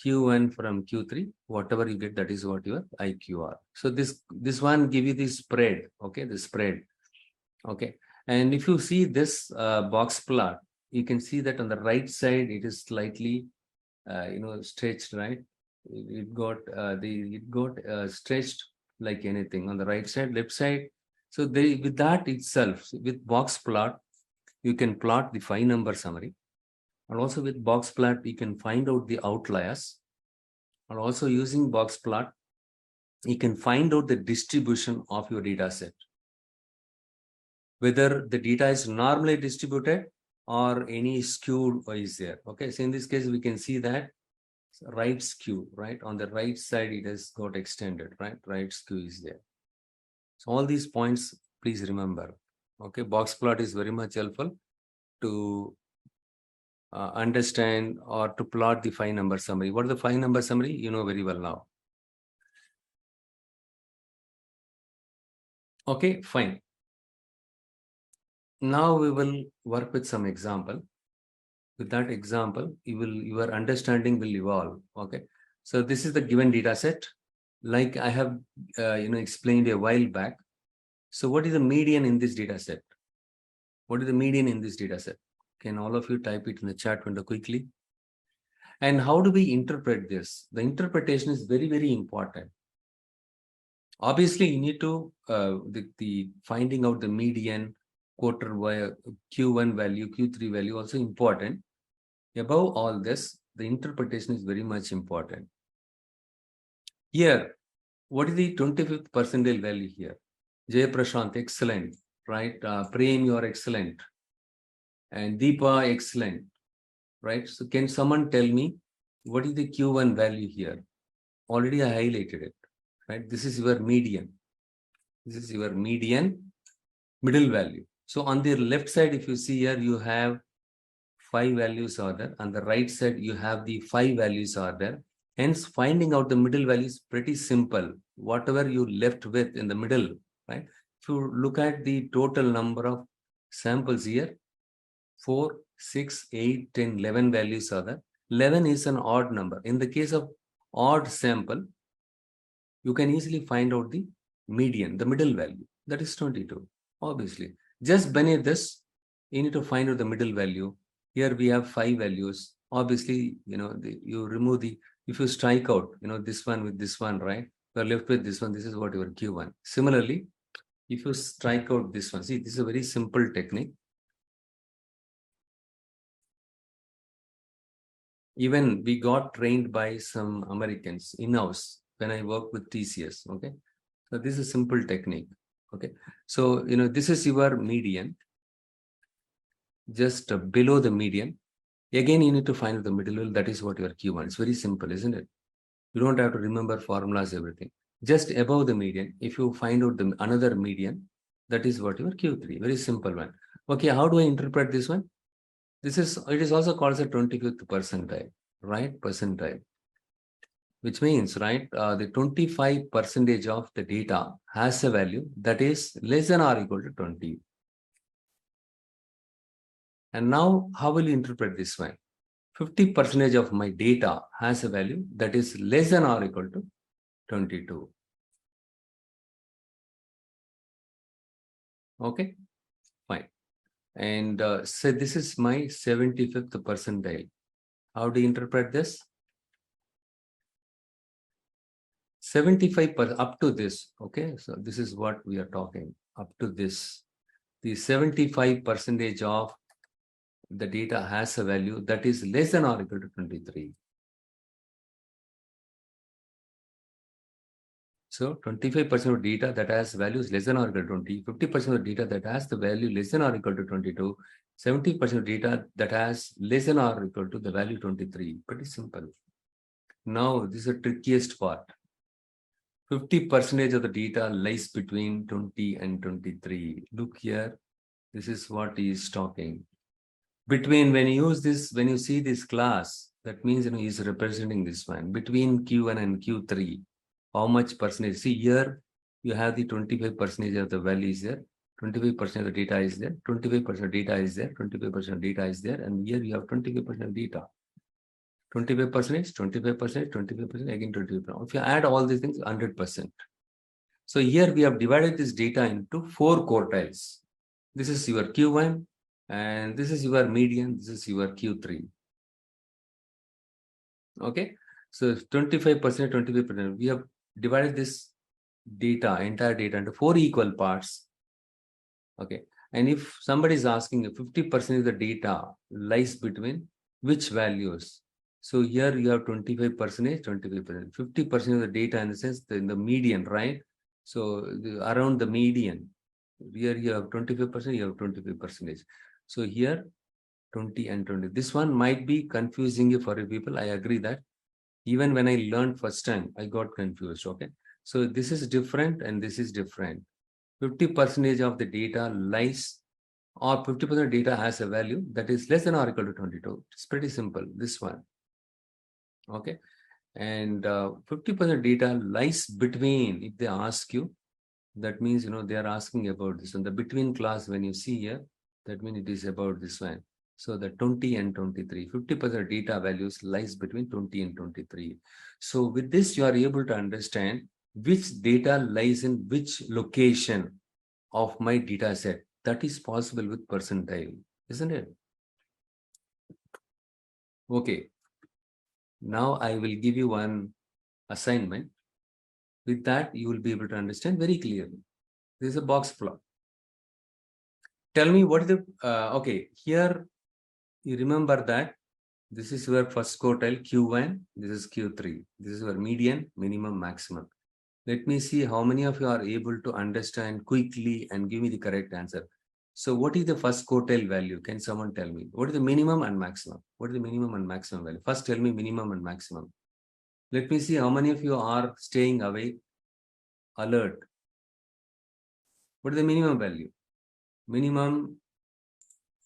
Q1 from Q3, whatever you get, that is what your IQR. So this one give you the spread, okay, the spread, okay. And if you see this box plot, you can see that on the right side it is slightly, stretched, right? It got stretched like anything on the right side, left side. So with that itself, with box plot, you can plot the 5-number summary. And also with box plot, you can find out the outliers. And also using box plot, you can find out the distribution of your data set. Whether the data is normally distributed or any skewed is there. Okay, so in this case, we can see that right skew, right? On the right side, it has got extended, right? Right skew is there. So all these points, please remember. Okay, box plot is very much helpful to understand or to plot the 5-number summary. What is the 5-number summary? You know very well now. Okay, fine. Now we will work with some example. With that example, your understanding will evolve. Okay, so this is the given data set. Like I have explained a while back. So what is the median in this data set? What is the median in this data set? Can all of you type it in the chat window quickly? And how do we interpret this? The interpretation is very, very important. Obviously, you need to the finding out the median, quarter Q1 value, Q3 value also important. Above all this, the interpretation is very much important. Here, what is the 25th percentile value here? Jay Prashant, excellent, right? Prem, you are excellent. And Deepa, excellent, right? So can someone tell me what is the Q1 value here? Already I highlighted it, right? This is your median. This is your median middle value. So on the left side, if you see here, you have 5 values are there. On the right side, you have the 5 values are there. Hence, finding out the middle value is pretty simple. Whatever you left with in the middle, right? If you look at the total number of samples here, 4, 6, 8, 10, 11 values are there. 11 is an odd number. In the case of odd sample, you can easily find out the median, the middle value. That is 22, obviously. Just beneath this, you need to find out the middle value. Here we have 5 values. Obviously, you remove if you strike out, this one with this one, right? You're left with this one. This is what your Q1. Similarly, if you strike out this one, see, this is a very simple technique. Even we got trained by some Americans in-house when I worked with TCS, okay? So this is a simple technique, okay? So, this is your median. Just below the median. Again, you need to find the middle value. That is what your Q1. It's very simple, isn't it? You don't have to remember formulas, everything. Just above the median, if you find out another median, That is what your Q3. Very simple one. Okay, how do I interpret this one? It is also called as a 25th percentile, right? Percentile, which means, right, the 25% of the data has a value that is less than or equal to 20. And now, how will you interpret this one? 50% of my data has a value that is less than or equal to 22. Okay, fine. And say this is my 75th percentile. How do you interpret this? 75% up to this. Okay, so this is what we are talking up to this. The 75% of the data has a value that is less than or equal to 23. So 25% of data that has values less than or equal to 20, 50% of data that has the value less than or equal to 22, 70% of data that has less than or equal to the value 23. Pretty simple. Now, this is the trickiest part. 50% of the data lies between 20 and 23. Look here, this is what he is talking. Between, when you use this, when you see this class, that means he is representing this one. Between Q1 and Q3, how much percentage? See here, you have the 25% of the value is there, 25% of the data is there, 25% data is there, 25% data is there, and here you have 25% data. 25%, 25%, 25%, again 25%. If you add all these things, 100%. So here we have divided this data into 4 quartiles. This is your Q1, and this is your median, this is your Q3. Okay, so 25%, 25%. We have divided this data, entire data, into 4 equal parts. Okay, and if somebody is asking if 50% of the data lies between which values? So here you have 25%, 25%, 50% of the data in the sense in the median, right? So around the median, here you have 25%, you have 25%. So here 20 and 20. This one might be confusing for you people. I agree that. Even when I learned first time, I got confused. Okay. So this is different and this is different. 50% of the data lies, or 50% data has a value that is less than or equal to 22. It's pretty simple. This one. Okay. And 50% data lies between, if they ask you, that means, they are asking about this. And the between class, when you see here, that means it is about this one. So the 20 and 23, 50% data values lies between 20 and 23. So with this, you are able to understand which data lies in which location of my data set. That is possible with percentile, isn't it? Okay. Now I will give you one assignment. With that, you will be able to understand very clearly. This is a box plot. Tell me what is the, okay, here you remember that this is your first quartile Q1, this is Q3. This is your median, minimum, maximum. Let me see how many of you are able to understand quickly and give me the correct answer. So what is the first quartile value? Can someone tell me? What is the minimum and maximum? What is the minimum and maximum value? First tell me minimum and maximum. Let me see how many of you are staying awake, alert. What is the minimum value? Minimum.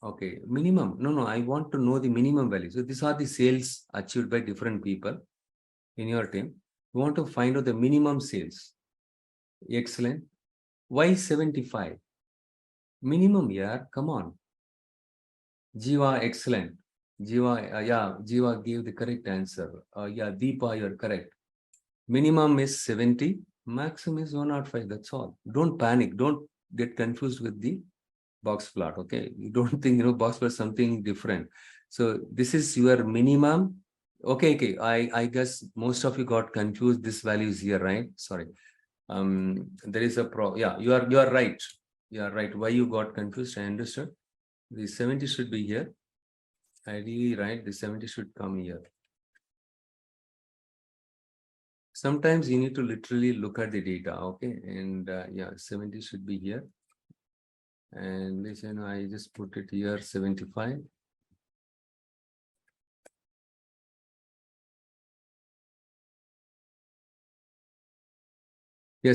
Okay, minimum. No, I want to know the minimum value. So these are the sales achieved by different people in your team. You want to find out the minimum sales. Excellent. Why 75? Minimum, yeah, come on. Jiva, excellent. Jiva, yeah, Jiva gave the correct answer. Yeah, Deepa, you're correct. Minimum is 70, maximum is 105. That's all. Don't panic. Don't get confused with the box plot. Okay, you don't think box plot is something different. So this is your minimum. Okay. I guess most of you got confused. This value is here, right? Sorry. There is a yeah, you are right. You are right. Why you got confused? I understood. The 70 should be here. Ideally, right? The 70 should come here. Sometimes you need to literally look at the data. Okay, and yeah, 70 should be here. And listen, I just put it here, 75. Yeah,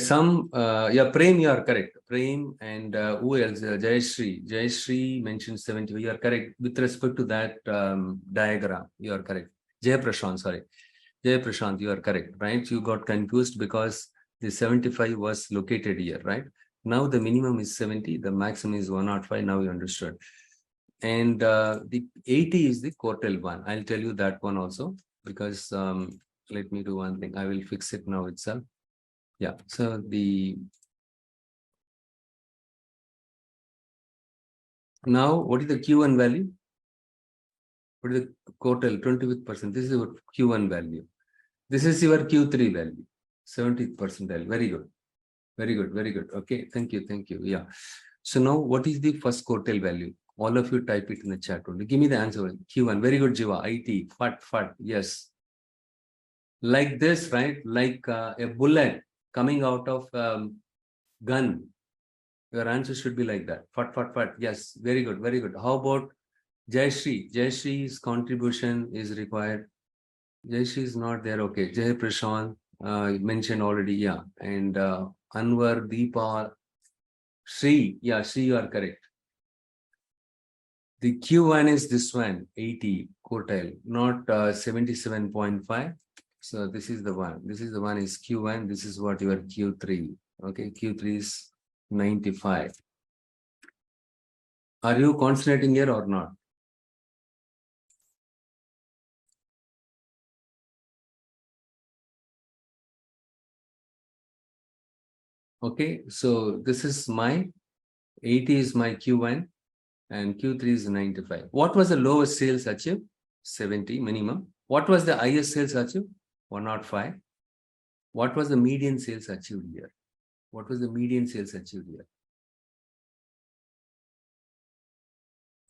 yeah, Prem, you are correct. Prem and who else? Jayashree. Jayashree mentioned 70. You are correct. With respect to that diagram, you are correct. Jay Prashant, sorry. Jay Prashant, you are correct, right? You got confused because the 75 was located here, right? Now the minimum is 70, the maximum is 105. Now you understood. And the 80 is the quartile one. I'll tell you that one also because let me do one thing. I will fix it now itself. Yeah, so now what is the Q1 value? What is the quartile 25%? This is your Q1 value. This is your Q3 value, 70th percentile. Very good. Very good. Very good. Okay. Thank you. Thank you. Yeah. So now what is the first quartile value? All of you type it in the chat only. Give me the answer. Q1. Very good, Jiva. IT. FAT. Yes. Like this, right? Like a bullet coming out of gun. Your answer should be like that. FAT. Yes. Very good. Very good. How about Jayashree? Jayashree's contribution is required. Jayashree is not there. Okay. Jay Prashant mentioned already. Yeah. And Anwar, Deepa, Sri. Yeah, Sri, you are correct. The Q1 is this one, 80 quartile, not 77.5. So this is the one. This is the one is Q1. This is what your Q3. Okay, Q3 is 95. Are you concentrating here or not? Okay, so this is my 80 is my Q1 and Q3 is 95. What was the lowest sales achieved? 70 minimum. What was the highest sales achieved? 105. What was the median sales achieved here? What was the median sales achieved here?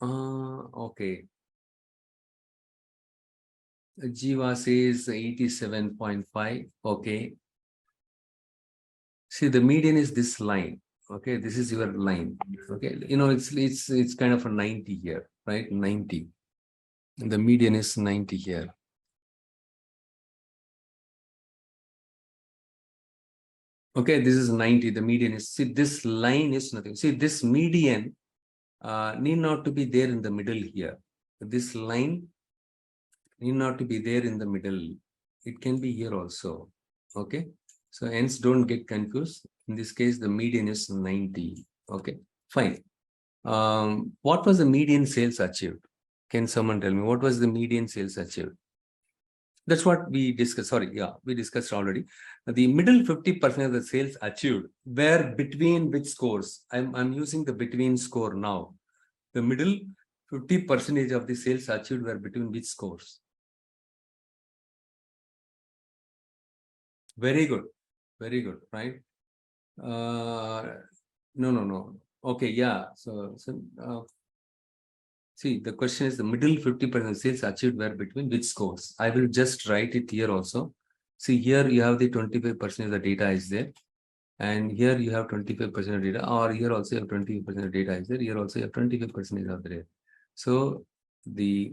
Okay. Jiva says 87.5. Okay. See, the median is this line. Okay, this is your line. Okay, you know, it's kind of a 90 here, right? 90. And the median is 90 here. Okay, this is 90. The median is, see, this line is nothing. See, this median need not to be there in the middle here. This line need not to be there in the middle. It can be here also. Okay. So hence don't get confused. In this case, the median is 90. Okay, fine. What was the median sales achieved? Can someone tell me what was the median sales achieved? That's what we discussed. Sorry, yeah, we discussed already. The middle 50% of the sales achieved were between which scores? I'm using the between score now. The middle 50% of the sales achieved were between which scores? Very good. Very good, right? No. Okay, yeah. So see, the question is the middle 50% sales achieved were between which scores? I will just write it here also. See, here you have the 25% of the data is there. And here you have 25% of data, or here also you have 25% of data is there. Here also you have 25% of the data. So the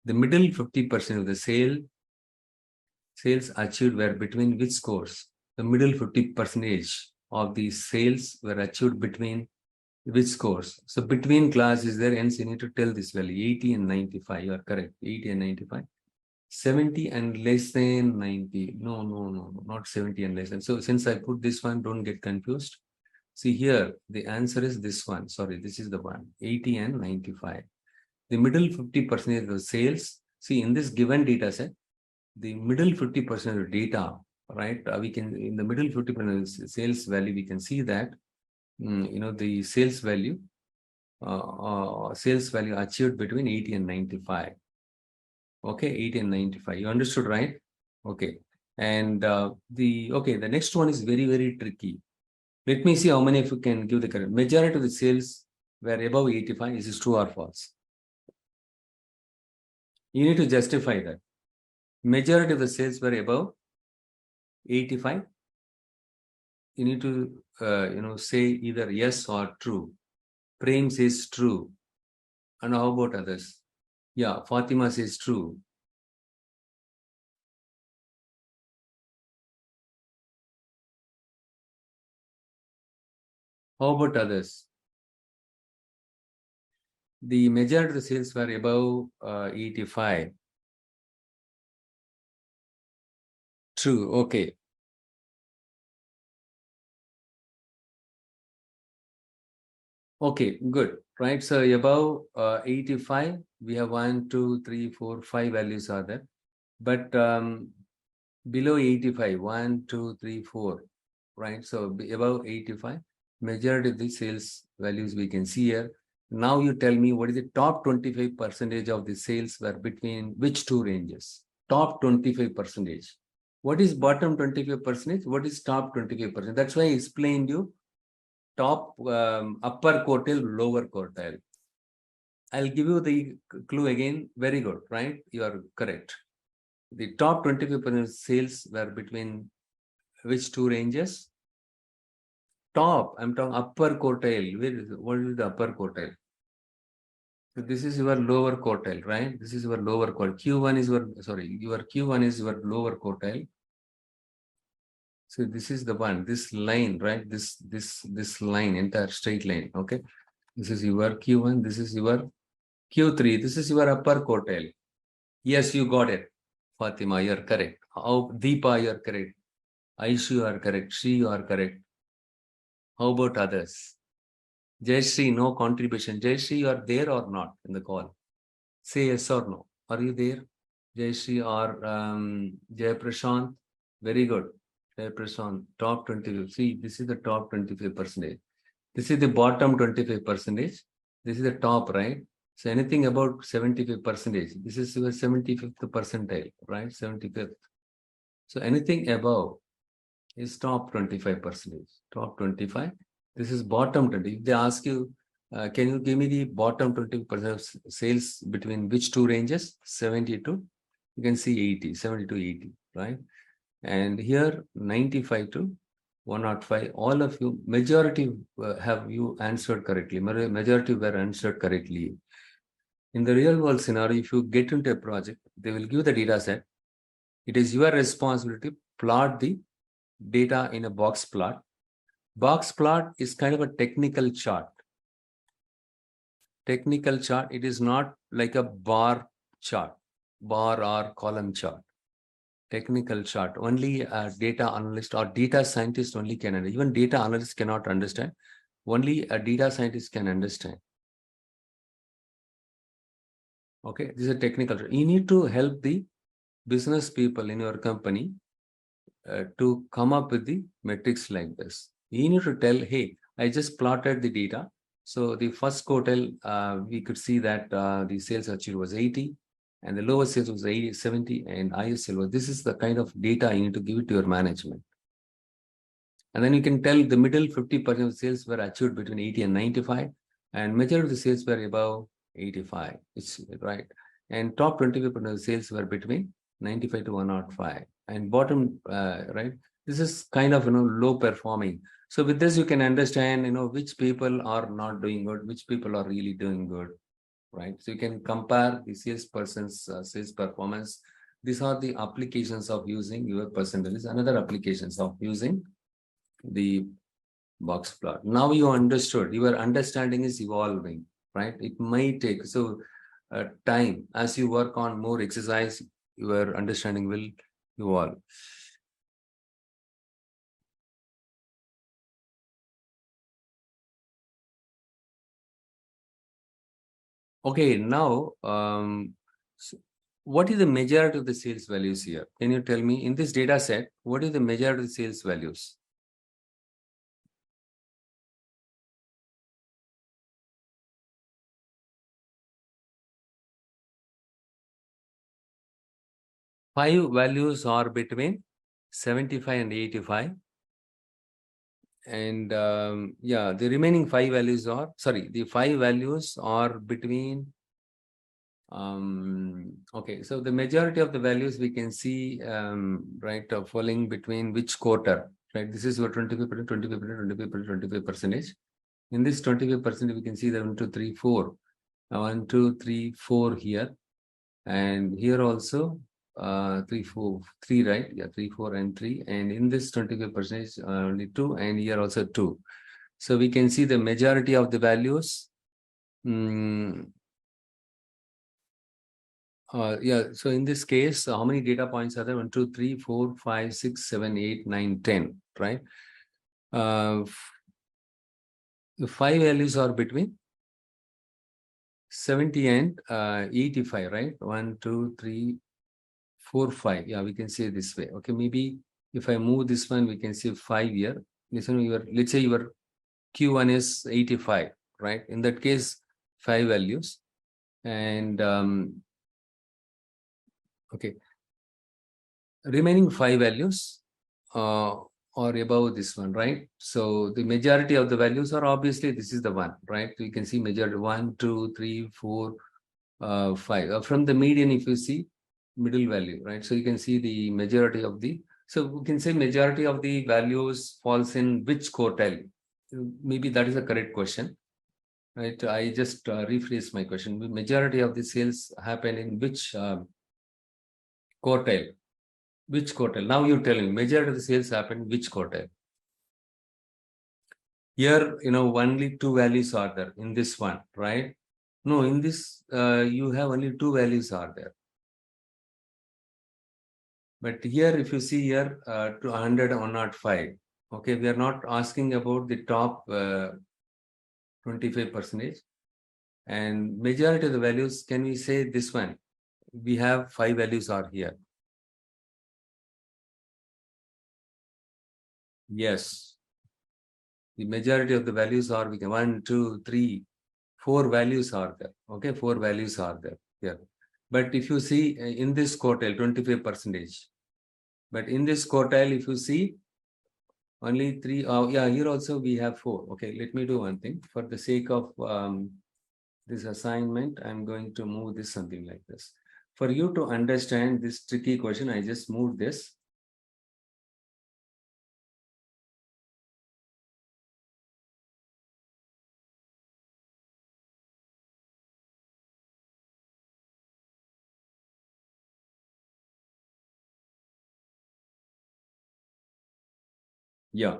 middle 50% of the sales achieved were between which scores? The middle 50% of the sales were achieved between which scores? So between class is there, hence you need to tell this value 80 and 95. You are correct. 80 and 95. 70 and less than 90. No, not 70 and less than. So since I put this one, don't get confused. See here, the answer is this one. Sorry, this is the one. 80 and 95. The middle 50% of the sales. See, in this given data set, the middle 50% of data, right? We can, in the middle 50% of sales value, we can see that, the sales value achieved between 80 and 95. Okay, 80 and 95. You understood, right? Okay. And the next one is very, very tricky. Let me see how many of you can give the correct. Majority of the sales were above 85. Is this true or false? You need to justify that. Majority of the sales were above 85. You need to, say either yes or true. Prem says true. And how about others? Yeah, Fatima says true. How about others? The majority of the sales were above 85. True. Okay. Okay, good. Right. So above 85, we have 1, 2, 3, 4, 5 values are there. But below 85, 1, 2, 3, 4, right? So above 85, majority of the sales values we can see here. Now you tell me what is the top 25% of the sales were between which two ranges? Top 25%. What is bottom 25%? What is top 25%? That's why I explained you top upper quartile, lower quartile. I'll give you the clue again. Very good, right? You are correct. The top 25% sales were between which two ranges? Top, I'm talking upper quartile. What is the upper quartile? So this is your lower quartile, right? This is your lower quartile. Q1 is your Q1 is your lower quartile. So this is the one, this line, right? This line, entire straight line. Okay. This is your Q1, this is your Q3, this is your upper quartile. Yes, you got it. Fatima, you're correct. Oh, Deepa, you're correct. Aishu, you are correct. She, you are correct. How about others? Jayashree, no contribution. Jayashree, you are there or not in the call? Say yes or no. Are you there? Jayashree or Jay Prashant? Very good. Jay Prashant, top 25. See, this is the top 25%. This is the bottom 25%. This is the top, right? So anything about 75%. This is your 75th percentile, right? 75th. So anything above is top 25%. Top 25. This is bottom 20. If they ask you, can you give me the bottom 20% of sales between which two ranges? 70 to, you can see 80, 70 to 80, right? And here 95 to 105. All of you, majority have you answered correctly. Majority were answered correctly. In the real world scenario, if you get into a project, they will give the data set. It is your responsibility to plot the data in a box plot. Box plot is kind of a technical chart. Technical chart, it is not like a bar chart, bar or column chart. Technical chart, only a data analyst or data scientist only can understand. Even data analysts cannot understand. Only a data scientist can understand. Okay, this is a technical chart. You need to help the business people in your company to come up with the metrics like this. You need to tell, hey, I just plotted the data. So the first quartile, we could see that the sales achieved was 80 and the lowest sales was 80, 70 and ISL was, this is the kind of data you need to give it to your management. And then you can tell the middle 50% of sales were achieved between 80 and 95 and majority of the sales were above 85. It's right. And top 25% of sales were between 95 to 105 and bottom, right? This is kind of, low performing. So with this, you can understand, which people are not doing good, which people are really doing good, right? So you can compare the salesperson's sales performance. These are the applications of using your percentages. Another applications of using the box plot. Now you understood, your understanding is evolving, right? It may take time as you work on more exercise, your understanding will evolve. Okay, now what is the majority of the sales values here? Can you tell me in this data set, what is the majority of the sales values? Five values are between 75 and 85. And yeah, the remaining five values are, the five values are between, okay, so the majority of the values we can see, right, falling between which quarter, right? This is your 25%, 25%, 25%, 25%. In this 25%, we can see the 1, 2, 3, 4. 1, 2, 3, 4 here. And here also 3, 4, 3, right? Yeah, 3, 4, and 3. And in this 25%, only 2, and here also 2. So we can see the majority of the values. Yeah, so in this case, how many data points are there? 1, 2, 3, 4, 5, 6, 7, 8, 9, 10, right? The 5 values are between 70 and 85, right? 1, 2, 3, 4, 5. Yeah, we can say this way. Okay, maybe if I move this one, we can say 5 here. Listen, let's say your Q1 is 85, right? In that case, 5 values. And okay, remaining 5 values or above this one, right? So the majority of the values are obviously this is the one, right? You can see majority 1, 2, 3, 4, 5. From the median, if you see middle value, right? So you can see the majority of the, so we can say majority of the values falls in which quartile? Maybe that is a correct question, right? I just rephrase my question. Majority of the sales happen in which quartile? Which quartile? Now you tell me, majority of the sales happen in which quartile? Here, only 2 values are there in this one, right? No, in this, you have only 2 values are there. But here, if you see here, to 100, 105, okay, we are not asking about the top 25%. And majority of the values, can we say this one? We have 5 values are here. Yes. The majority of the values are 1, 2, 3, 4 values are there. Okay, 4 values are there here. But if you see in this quartile, 25%. But in this quartile, if you see only 3, yeah, here also we have 4. Okay, let me do one thing. For the sake of this assignment, I'm going to move this something like this. For you to understand this tricky question, I just moved this. Yeah,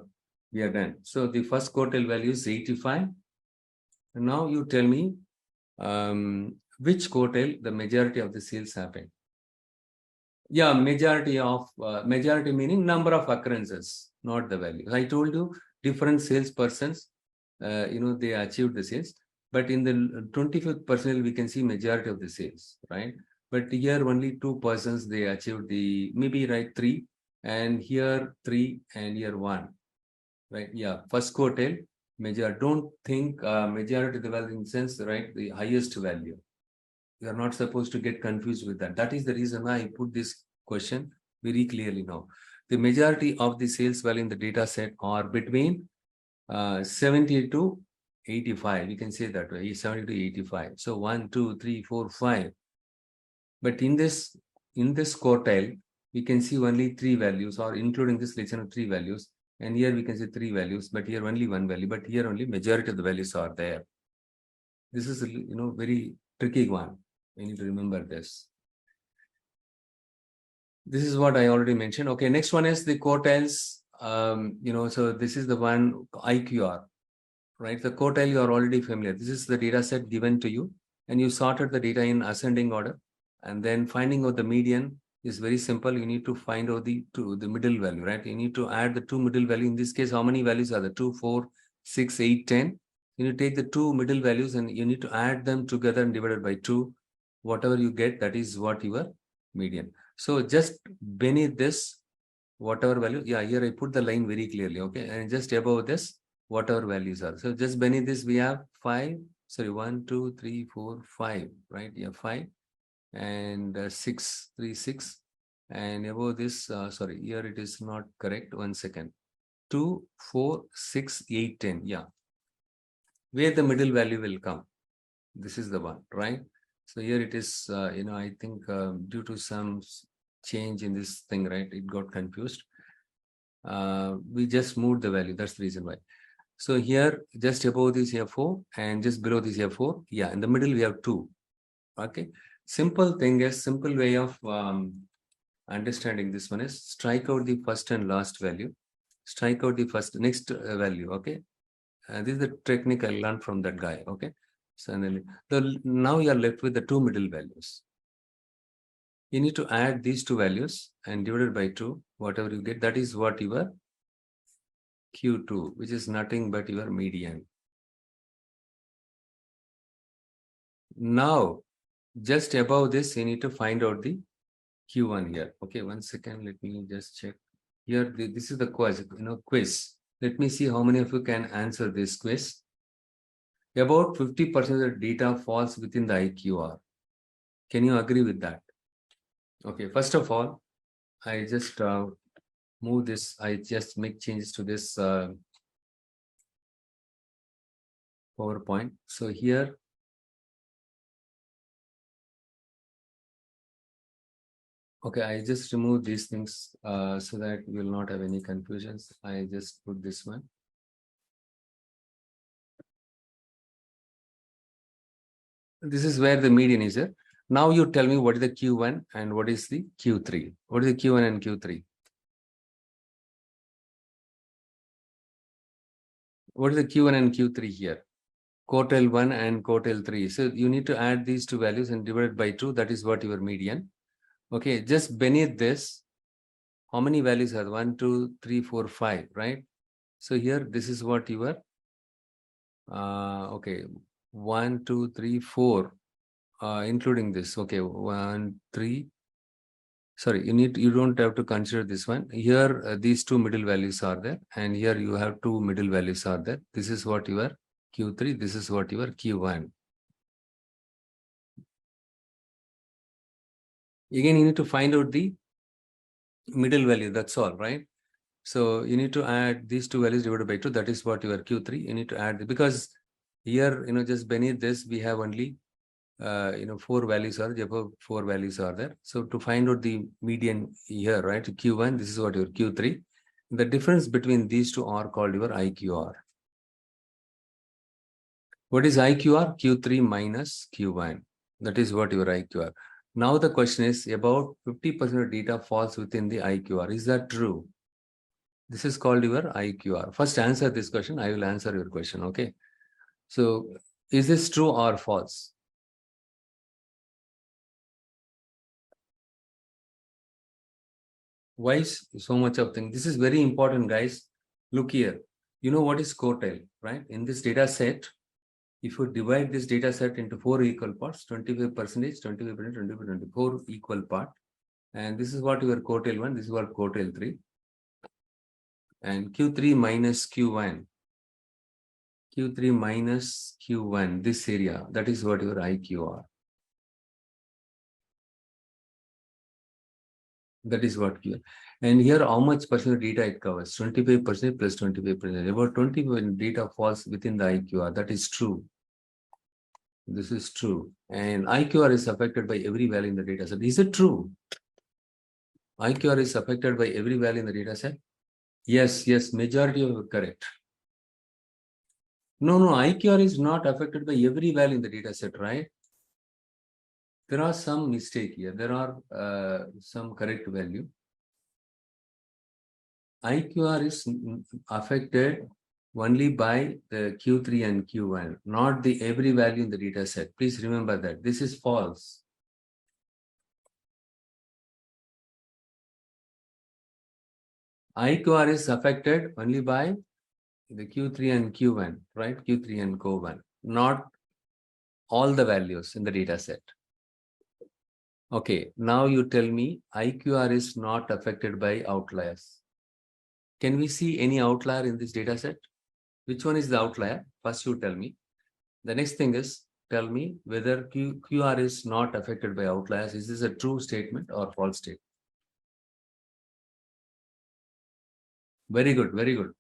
we are done. So the first quartile value is 85. And now you tell me which quartile the majority of the sales happen. Yeah, majority meaning number of occurrences, not the value. I told you different salespersons, they achieved the sales. But in the 25th percentile, we can see majority of the sales, right? But here only 2 persons, they achieved the, maybe right 3, and here 3, and here 1. Right, yeah, first quartile, major. Don't think majority of the value in sense, right? The highest value. You are not supposed to get confused with that. That is the reason why I put this question very clearly now. The majority of the sales value in the data set are between 70 to 85. You can say that way, 70 to 85. So 1, 2, 3, 4, 5. But in this quartile, we can see only 3 values, or including this lesson of 3 values. And here we can see 3 values, but here only 1 value. But here only majority of the values are there. This is very tricky one. We need to remember this. This is what I already mentioned. Okay, next one is the quartiles. So this is the one IQR, right? The quartile you are already familiar. This is the data set given to you, and you sorted the data in ascending order. And then finding out the median is very simple. You need to find out the middle value, right? You need to add the 2 middle value. In this case, how many values are there? 2, 4, 6, 8, 10. You need to take the 2 middle values and you need to add them together and divide it by 2. Whatever you get, that is what your median. So just beneath this, whatever value, yeah, here I put the line very clearly, okay? And just above this, whatever values are. So just beneath this, we have 1, 2, 3, 4, 5, right? Yeah, 5 and 6, 3, 6. And above this, sorry, here it is not correct. 1 second. 2, 4, 6, 8, 10. Yeah. Where the middle value will come. This is the one, right? So here it is, I think due to some change in this thing, right? It got confused. We just moved the value. That's the reason why. So here, just above this here 4 and just below this here 4. Yeah, in the middle we have 2. Okay. Simple thing is, simple way of understanding this one is strike out the first and last value. Strike out the next value. Okay. This is the technique I learned from that guy. Okay. So now you are left with the two middle values. You need to add these two values and divided by 2, whatever you get, that is what your Q2, which is nothing but your median. Now, just above this, you need to find out the Q1 here. Okay, 1 second. Let me just check. Here, this is the quiz. Let me see how many of you can answer this quiz. About 50% of the data falls within the IQR. Can you agree with that? Okay, first of all, I just move this. I just make changes to this PowerPoint. So here, okay, I just remove these things so that we will not have any confusions. I just put this one. This is where the median is here. Now you tell me what is the Q1 and what is the Q3. What is the Q1 and Q3? What is the Q1 and Q3 here? Quartile 1 and quartile 3. So you need to add these two values and divide it by 2. That is what your median. Okay, just beneath this, how many values are 1, 2, 3, 4, 5, right? So here, this is what your, okay, 1, 2, 3, 4, including this. Okay, 1, 3. Sorry, you don't have to consider this one. Here, these two middle values are there, and here you have two middle values are there. This is what your Q3, this is what your Q1. Again, you need to find out the middle value, that's all, right? So you need to add these two values divided by 2, that is what your Q3. You need to add, because here, just beneath this, we have only, 4 values are, above 4 values are there. So to find out the median here, right, Q1, this is what your Q3. The difference between these two are called your IQR. What is IQR? Q3 minus Q1. That is what your IQR. Now the question is, about 50% of data falls within the IQR. Is that true? This is called your IQR. First answer this question. I will answer your question. Okay. So is this true or false? Why so much of thing? This is very important, guys. Look here. You know what is quartile, right? In this data set, if you divide this data set into 4 equal parts, 25%, 25%, 25%, 4 equal part. And this is what your quartile 1, this is what quartile 3. And Q3 minus Q1. Q3 minus Q1, this area, that is what your IQR. That is what here. And here, how much percent data it covers? 25% plus 25%. About 20% data falls within the IQR. That is true. This is true. And IQR is affected by every value in the data set. Is it true? IQR is affected by every value in the data set? Yes, majority of it correct. No, IQR is not affected by every value in the data set, right? There are some mistake here. There are some correct value. IQR is affected only by the Q3 and Q1, not the every value in the data set. Please remember that. This is false. IQR is affected only by the Q3 and Q1, right? Q3 and Q1, not all the values in the data set. Okay, now you tell me IQR is not affected by outliers. Can we see any outlier in this data set? Which one is the outlier? First you tell me. The next thing is, tell me whether QR is not affected by outliers. Is this a true statement or false statement? Very good, very good.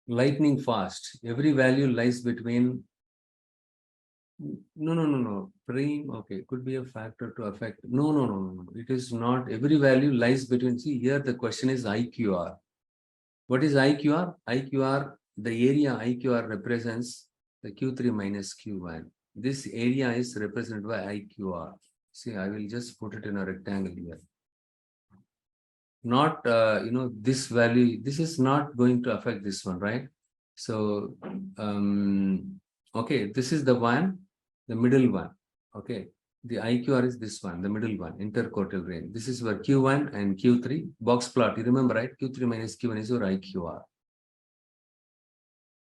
Lightning fast. Every value lies between. No. Prime, okay, could be a factor to affect. No. It is not. Every value lies between. See, here the question is IQR. What is IQR? IQR, the area IQR represents the Q3 minus Q1. This area is represented by IQR. See, I will just put it in a rectangle here. Not, this value, this is not going to affect this one, right? So, okay, this is the one, the middle one. Okay, the IQR is this one, the middle one, interquartile range. This is where Q1 and Q3 box plot. You remember, right? Q3 minus Q1 is your IQR.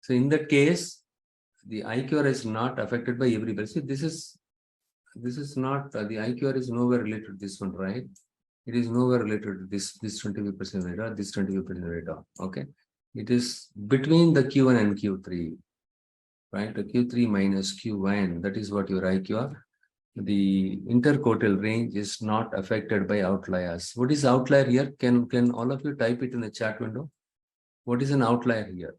So in that case, the IQR is not affected by everybody. See, this is not the IQR is nowhere related to this one, right? It is nowhere related to this 25% radar, this 25% radar. Okay, it is between the Q1 and Q3, right? The Q3 minus Q1, that is what your IQR. The interquartile range is not affected by outliers. What is outlier here? Can all of you type it in the chat window? What is an outlier here?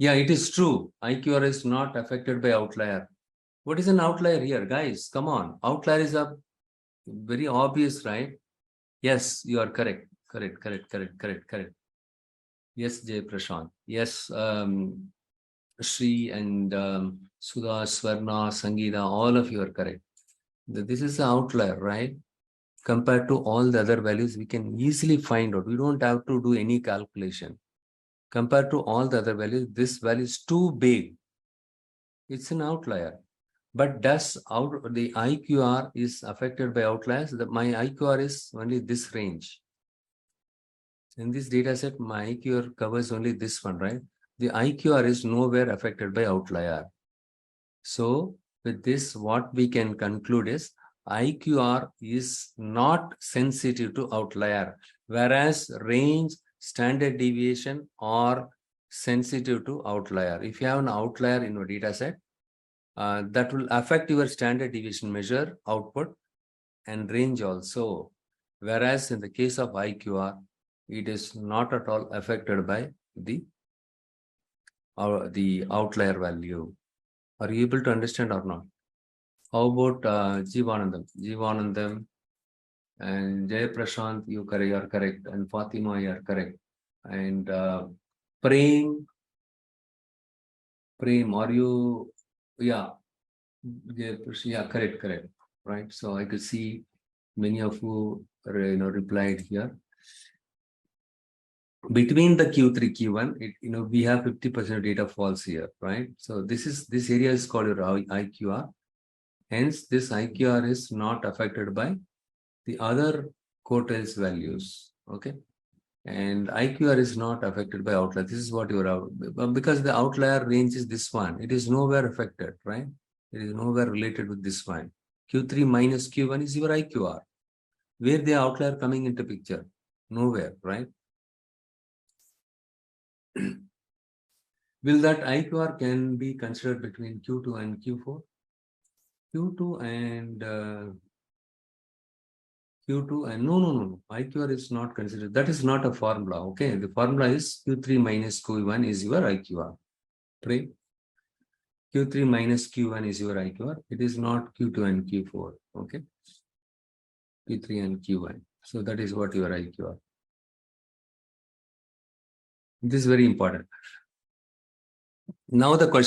Yeah, it is true. IQR is not affected by outlier. What is an outlier here, guys? Come on. Outlier is a very obvious, right? Yes, you are correct. Correct. Yes, Jay Prashant. Yes, Sri and Sudha, Swarna, Sangeeta, all of you are correct. This is an outlier, right? Compared to all the other values, we can easily find out. We don't have to do any calculation. Compared to all the other values, this value is too big. It's an outlier. But does the IQR is affected by outliers? My IQR is only this range. In this data set, my IQR covers only this one, right? The IQR is nowhere affected by outlier. So with this, what we can conclude is IQR is not sensitive to outlier, whereas range, standard deviation are sensitive to outlier. If you have an outlier in your data set, that will affect your standard deviation measure output and range also. Whereas in the case of IQR, it is not at all affected by the outlier value. Are you able to understand or not? How about Jivanandam and Jay Prashant, you are correct, and Fatima, you are correct. And Prem, are you, yeah, yeah, correct, right? So I could see many of you, replied here. Between the Q3, Q1, we have 50% data false here, right? So this area is called your IQR. Hence, this IQR is not affected by the other quartiles values, okay? And IQR is not affected by outlier. This is what you're out, because the outlier range is this one. It is nowhere affected, right? It is nowhere related with this one. Q3 minus Q1 is your IQR. Where the outlier coming into picture? Nowhere, right? Will that IQR can be considered between Q2 and Q4? Q2 and Q2 and no. IQR is not considered. That is not a formula. Okay, the formula is Q3 minus Q1 is your IQR. Right? Q3 minus Q1 is your IQR. It is not Q2 and Q4. Okay, Q3 and Q1. So that is what your IQR. This is very important. Now the question.